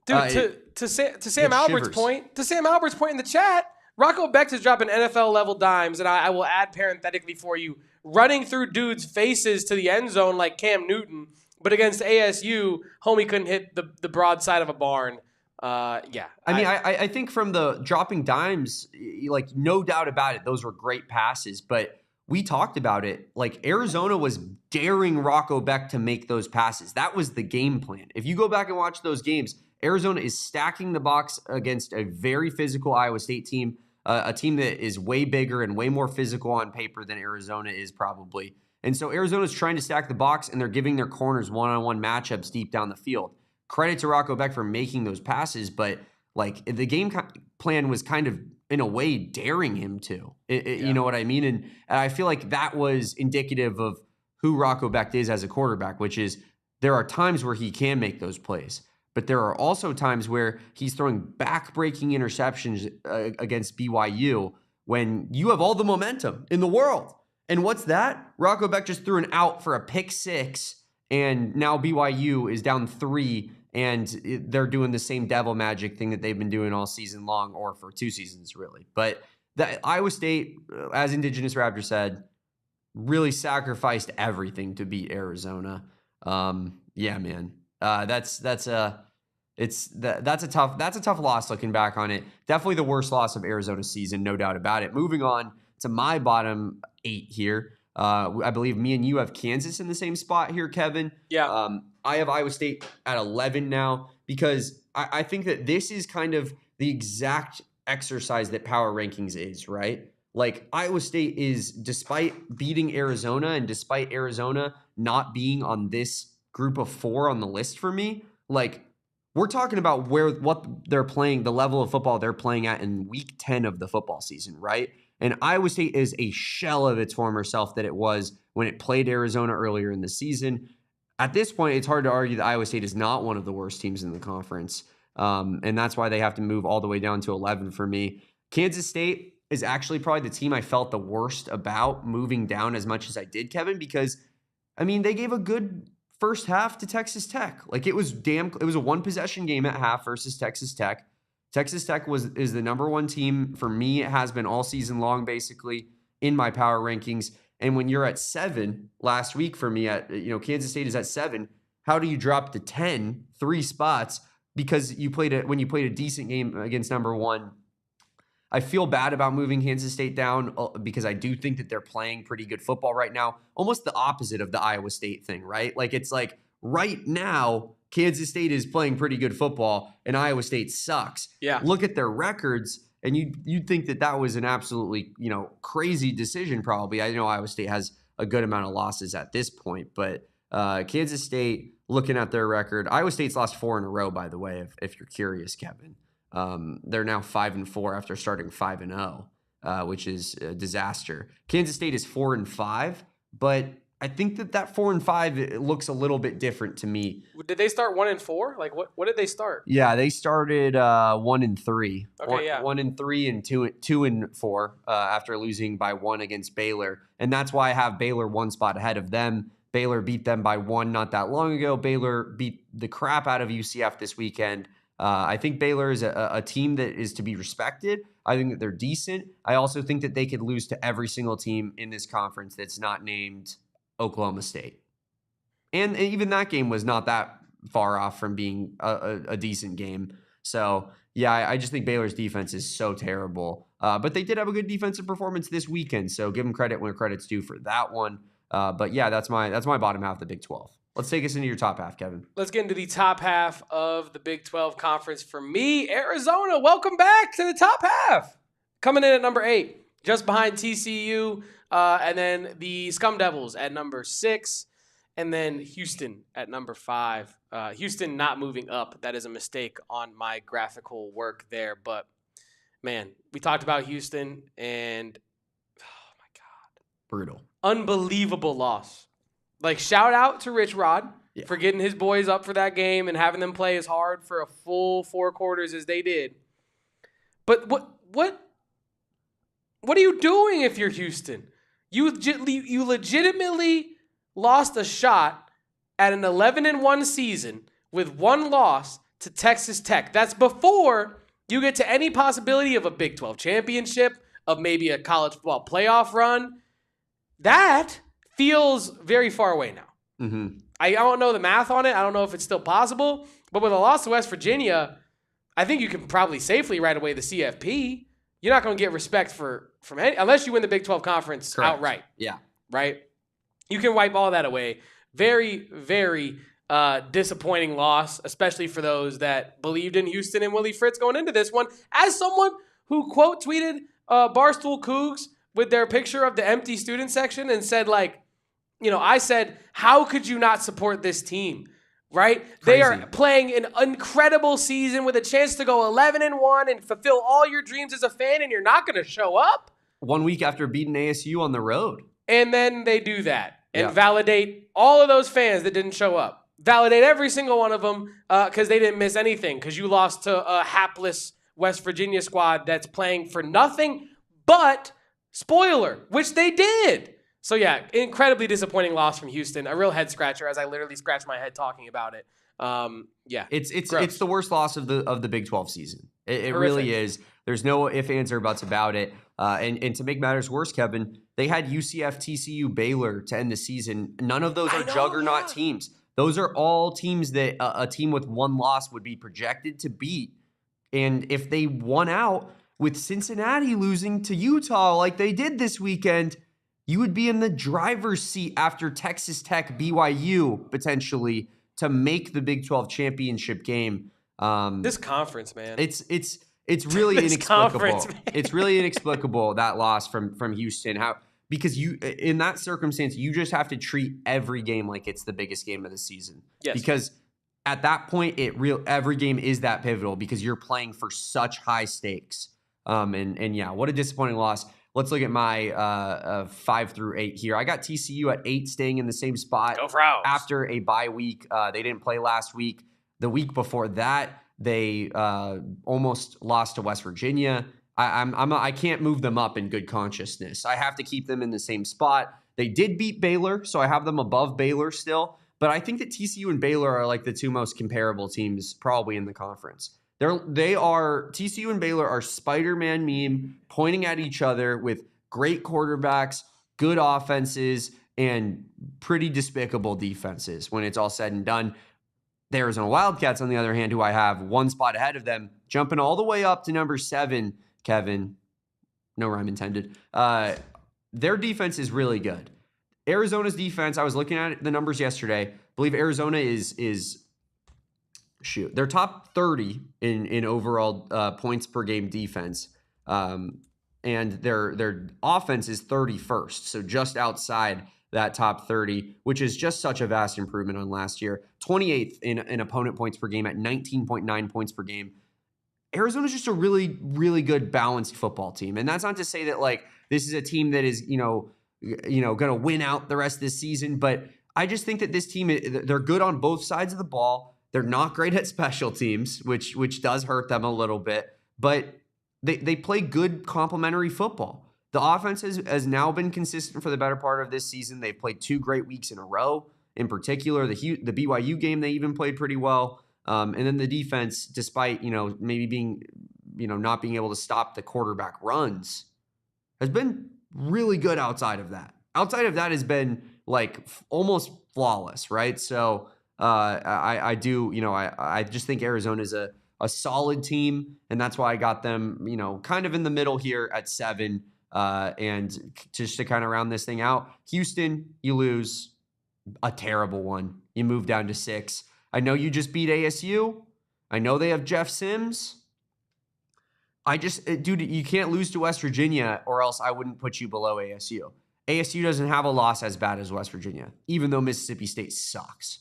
dude, to Sam Albert's point in the chat, Rocco Becht is dropping NFL level dimes, and I will add parenthetically for you, running through dudes' faces to the end zone like Cam Newton, but against ASU, homie couldn't hit the broad side of a barn. Yeah. I think from the dropping dimes, no doubt about it, those were great passes, but we talked about it. Like, Arizona was daring Rocco Beck to make those passes. That was the game plan. If you go back and watch those games, Arizona is stacking the box against a very physical Iowa State team, a team that is way bigger and way more physical on paper than Arizona is probably. And so Arizona's trying to stack the box, and they're giving their corners one-on-one matchups deep down the field. Credit to Rocco Beck for making those passes, but like, the game plan was kind of, in a way, daring him to. You know what I mean? And I feel like that was indicative of who Rocco Beck is as a quarterback, which is there are times where he can make those plays, but there are also times where he's throwing back-breaking interceptions against BYU when you have all the momentum in the world. And what's that? Rocco Beck just threw an out for a pick six, and now BYU is down 3, and they're doing the same devil magic thing that they've been doing all season long, or for 2 seasons, really. But Iowa State, as Indigenous Raptor said, really sacrificed everything to beat Arizona. Yeah, man. That's a tough loss looking back on it. Definitely the worst loss of Arizona's season, no doubt about it. Moving on to my bottom 8 here. I believe me and you have Kansas in the same spot here, Kevin. Yeah. I have Iowa State at 11 now because I think that this is kind of the exact exercise that power rankings is, right? Like, Iowa State is, despite beating Arizona and despite Arizona not being on this group of 4 on the list for me, like, we're talking about what they're playing, the level of football they're playing at in week 10 of the football season, right? And Iowa State is a shell of its former self that it was when it played Arizona earlier in the season. At this point, it's hard to argue that Iowa State is not one of the worst teams in the conference. And that's why they have to move all the way down to 11 for me. Kansas State is actually probably the team I felt the worst about moving down as much as I did, Kevin, because, I mean, they gave a good first half to Texas Tech. Like, it was a one possession game at half versus Texas Tech. Texas Tech is the number 1 team for me. It has been all season long, basically, in my power rankings. And when you're at 7 last week for me, Kansas State is at 7. How do you drop to 10, 3 spots, because when you played a decent game against number 1? I feel bad about moving Kansas State down because I do think that they're playing pretty good football right now. Almost the opposite of the Iowa State thing, right? Like, it's like right now, Kansas State is playing pretty good football and Iowa State sucks. Yeah. Look at their records, and you'd think that was an absolutely, crazy decision probably. I know Iowa State has a good amount of losses at this point, but Kansas State, looking at their record, Iowa State's lost 4 in a row, by the way, if you're curious, Kevin. They're now 5-4 after starting 5-0, which is a disaster. Kansas State is 4-5, but I think that 4-5 it looks a little bit different to me. Did they start 1-4? Like, what did they start? Yeah, they started 1-3. Okay, yeah. 1-3 and 2-4 after losing by 1 against Baylor, and that's why I have Baylor 1 spot ahead of them. Baylor beat them by 1 not that long ago. Baylor beat the crap out of UCF this weekend. I think Baylor is a team that is to be respected. I think that they're decent. I also think that they could lose to every single team in this conference that's not named Oklahoma State. And even that game was not that far off from being a decent game. So, yeah, I just think Baylor's defense is so terrible. But they did have a good defensive performance this weekend, so give them credit when credit's due for that one. But, yeah, that's my bottom half of the Big 12. Let's take us into your top half, Kevin. Let's get into the top half of the Big 12 conference. For me, Arizona, welcome back to the top half. Coming in at number 8, just behind TCU, and then the Scum Devils at number 6, and then Houston at number 5. Houston not moving up. That is a mistake on my graphical work there. But, man, we talked about Houston, and, oh, my God. Brutal. Unbelievable loss. Like, shout out to Rich Rod for getting his boys up for that game and having them play as hard for a full 4 quarters as they did. But what are you doing if you're Houston? You legitimately lost a shot at an 11-1 season with 1 loss to Texas Tech. That's before you get to any possibility of a Big 12 championship, of maybe a college football playoff run. That feels very far away now. Mm-hmm. I don't know the math on it. I don't know if it's still possible. But with a loss to West Virginia, I think you can probably safely write away the CFP. You're not going to get respect for from unless you win the Big 12 conference Correct. outright. Yeah. Right? You can wipe all that away. Very, very disappointing loss, especially for those that believed in Houston and Willie Fritz going into this one. As someone who quote tweeted Barstool Cougs with their picture of the empty student section and said, like, I said, how could you not support this team? Right? Crazy. They are playing an incredible season with a chance to go 11-1 and fulfill all your dreams as a fan, and you're not going to show up? 1 week after beating ASU on the road. And then they do that and validate all of those fans that didn't show up. Validate every single one of them because they didn't miss anything because you lost to a hapless West Virginia squad that's playing for nothing but spoiler, which they did. So, yeah, incredibly disappointing loss from Houston. A real head scratcher as I literally scratched my head talking about it. It's the worst loss of the Big 12 season. It really is. There's no ifs, ands, or buts about it. And to make matters worse, Kevin, they had UCF, TCU, Baylor to end the season. None of those are juggernaut teams. Those are all teams that a team with one loss would be projected to beat. And if they won out with Cincinnati losing to Utah like they did this weekend, you would be in the driver's seat after Texas Tech, BYU, potentially, to make the Big 12 championship game. This conference, man. It's really inexplicable. It's really inexplicable, that loss from Houston. Because you, in that circumstance, you just have to treat every game like it's the biggest game of the season. Yes. Because at that point, every game is that pivotal because you're playing for such high stakes. And yeah, what a disappointing loss. Let's look at my 5 through 8 here. I got TCU at 8, staying in the same spot. Go Frowns. After a bye week. They didn't play last week. The week before that, they almost lost to West Virginia. I can't move them up in good consciousness. I have to keep them in the same spot. They did beat Baylor, so I have them above Baylor still. But I think that TCU and Baylor are like the two most comparable teams probably in the conference. TCU and Baylor are Spider-Man meme pointing at each other with great quarterbacks, good offenses, and pretty despicable defenses when it's all said and done. The Arizona Wildcats, on the other hand, who I have one spot ahead of them, jumping all the way up to number 7, Kevin. No rhyme intended. Their defense is really good. Arizona's defense, I was looking at the numbers yesterday. I believe Arizona is they're top 30 in overall points per game defense. And their offense is 31st, so just outside that top 30, which is just such a vast improvement on last year. 28th in opponent points per game at 19.9 points per game. Arizona's just a really, really good balanced football team. And that's not to say that like this is a team that is, going to win out the rest of this season, but I just think that this team, they're good on both sides of the ball. They're not great at special teams, which does hurt them a little bit, but they play good complementary football. The offense has now been consistent for the better part of this season. They've played 2 great weeks in a row. In particular, the BYU game, they even played pretty well. And then the defense, despite, maybe being, not being able to stop the quarterback runs, has been really good outside of that. Outside of that has been like almost flawless, right? So I just think Arizona is a solid team, and that's why I got them, kind of in the middle here at 7. And just to kind of round this thing out, Houston, you lose a terrible one. You move down to 6. I know you just beat ASU. I know they have Jeff Sims. Dude, you can't lose to West Virginia or else I wouldn't put you below ASU. ASU doesn't have a loss as bad as West Virginia, even though Mississippi State sucks.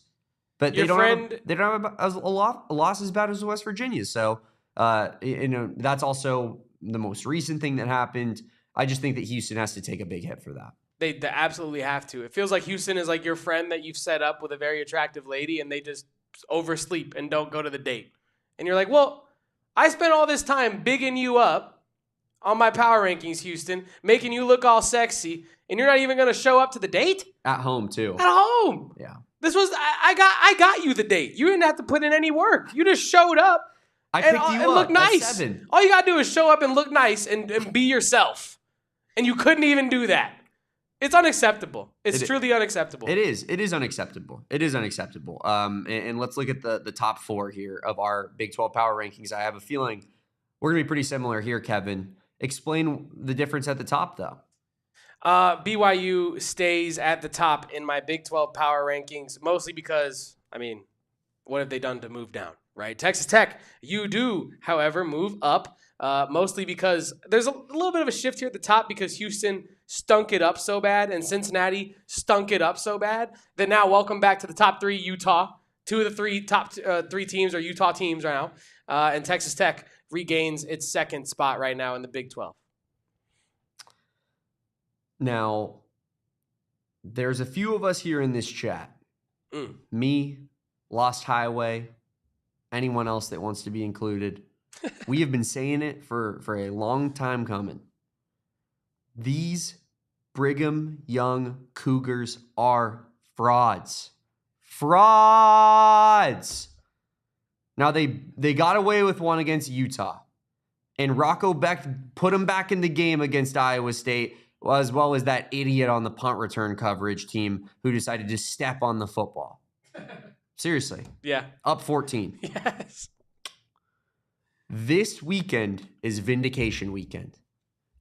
But they don't have a loss as bad as West Virginia. So, that's also the most recent thing that happened. I just think that Houston has to take a big hit for that. They absolutely have to. It feels like Houston is like your friend that you've set up with a very attractive lady and they just oversleep and don't go to the date. And you're like, well, I spent all this time bigging you up on my power rankings, Houston, making you look all sexy, and you're not even going to show up to the date? At home, too. At home. Yeah. This was, I got you the date. You didn't have to put in any work. You just showed up and look nice. 7. All you got to do is show up and look nice and be yourself. And you couldn't even do that. It's unacceptable. It's truly unacceptable. It is. It is unacceptable. It is unacceptable. And let's look at the top 4 here of our Big 12 power rankings. I have a feeling we're going to be pretty similar here, Kevin. Explain the difference at the top, though. BYU stays at the top in my Big 12 power rankings, mostly because, what have they done to move down, right? Texas Tech, you do, however, move up, mostly because there's a little bit of a shift here at the top because Houston stunk it up so bad and Cincinnati stunk it up so bad that now welcome back to the top three, Utah. Two of the top three teams are Utah teams right now, and Texas Tech regains its second spot right now in the Big 12. Now, there's a few of us here in this chat. Me, Lost Highway, anyone else that wants to be included. We have been saying it for a long time coming. These Brigham Young Cougars are frauds. Frauds! Now, they got away with one against Utah. And Rocco Beck put them back in the game against Iowa State, as well as that idiot on the punt return coverage team who decided to step on the football. Seriously. Yeah. Up 14. Yes. This weekend is vindication weekend.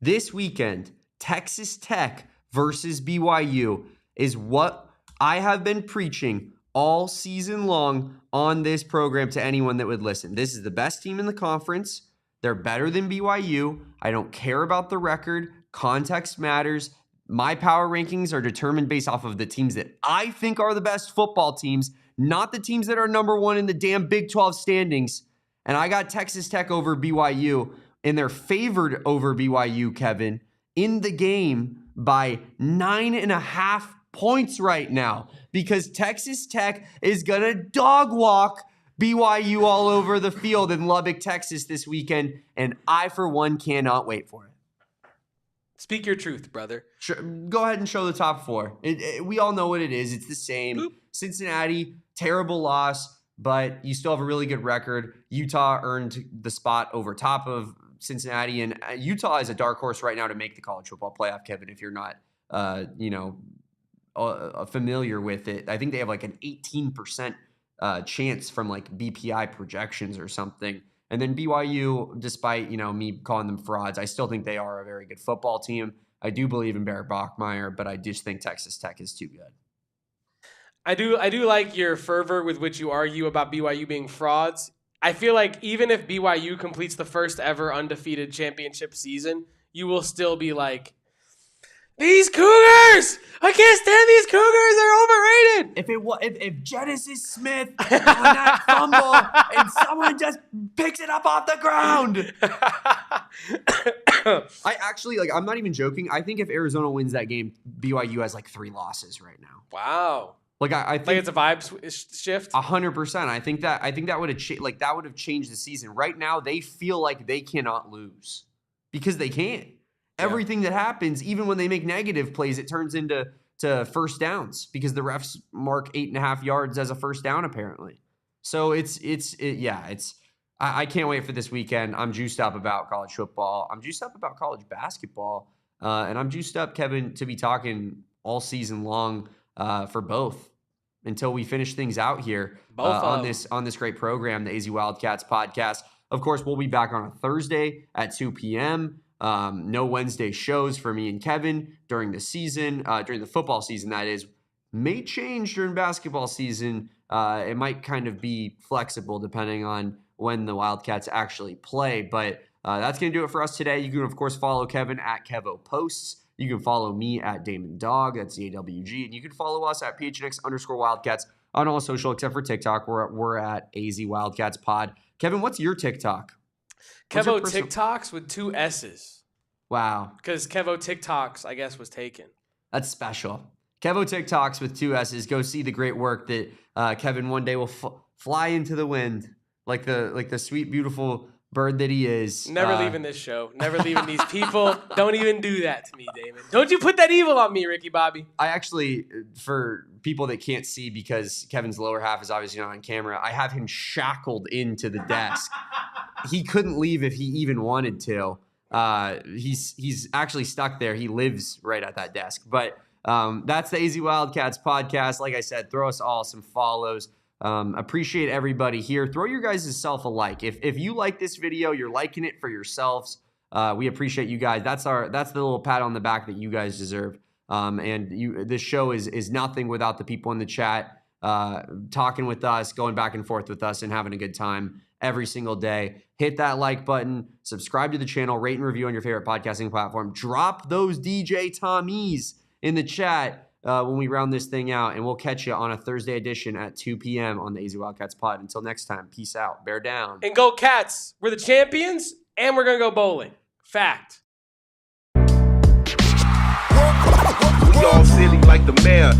This weekend, Texas Tech versus BYU is what I have been preaching all season long on this program to anyone that would listen. This is the best team in the conference. They're better than BYU. I don't care about the record. Context matters. My power rankings are determined based off of the teams that I think are the best football teams, not the teams that are number one in the damn Big 12 standings. And I got Texas Tech over BYU, and they're favored over BYU, Kevin, in the game by 9.5 points right now because Texas Tech is going to dog walk BYU all over the field in Lubbock, Texas this weekend, and I, for one, cannot wait for it. Speak your truth, brother. Sure, go ahead and show the top four. We all know what it is. It's the same. Boop. Cincinnati, terrible loss, but you still have a really good record. Utah earned the spot over top of Cincinnati, and Utah is a dark horse right now to make the college football playoff, Kevin, if you're not, familiar with it. I think they have like an 18% chance from like BPI projections or something. And then BYU, despite, me calling them frauds, I still think they are a very good football team. I do believe in Barrett Bachmeier, but I just think Texas Tech is too good. I do like your fervor with which you argue about BYU being frauds. I feel like even if BYU completes the first ever undefeated championship season, you will still be like, these Cougars! I can't stand these Cougars. They're overrated. If Genesis Smith on that fumble and someone just picks it up off the ground. I actually, I'm not even joking. I think if Arizona wins that game, BYU has 3 losses right now. Wow. I think it's a vibe shift. 100%. I think that would have that would have changed the season. Right now, they feel like they cannot lose because they can't. Yeah. Everything that happens, even when they make negative plays, it turns into first downs because the refs mark 8.5 yards as a first down apparently. So I can't wait for this weekend. I'm juiced up about college football. I'm juiced up about college basketball, and I'm juiced up, Kevin, to be talking all season long for both until we finish things out here on this great program, the AZ Wildcats podcast. Of course, we'll be back on a Thursday at 2 p.m. No Wednesday shows for me and Kevin during the season, during the football season, that is. May change during basketball season. It might kind of be flexible depending on when the Wildcats actually play. But that's going to do it for us today. You can, of course, follow Kevin at KevoPosts. You can follow me at Damon Dog. That's DAWG. And you can follow us at PHNX_Wildcats on all social except for TikTok. We're at AZ Wildcats Pod. Kevin, what's your TikTok? Kevo TikToks with 2 S's. Wow. Because Kevo TikToks, I guess, was taken. That's special. Kevo TikToks with 2 S's. Go see the great work that Kevin one day will fly into the wind like the sweet, beautiful bird that he is. Never leaving this show. Never leaving these people. Don't even do that to me, Damon. Don't you put that evil on me, Ricky Bobby. I actually, for people that can't see because Kevin's lower half is obviously not on camera, I have him shackled into the desk. He couldn't leave if he even wanted to. He's actually stuck there. He lives right at that desk. But that's the AZ Wildcats podcast. Like I said, throw us all some follows. Appreciate everybody here. Throw your guys' self a like. If you like this video, you're liking it for yourselves. We appreciate you guys. That's the little pat on the back that you guys deserve. This show is nothing without the people in the chat, talking with us, going back and forth with us, and having a good time every single day. Hit that like button, subscribe to the channel, rate and review on your favorite podcasting platform. Drop those DJ Tommies in the chat when we round this thing out, and we'll catch you on a Thursday edition at 2 p.m. on the AZ Wildcats pod. Until next time, peace out. Bear down. And go Cats. We're the champions, and we're going to go bowling. Fact. We all silly like the mayor.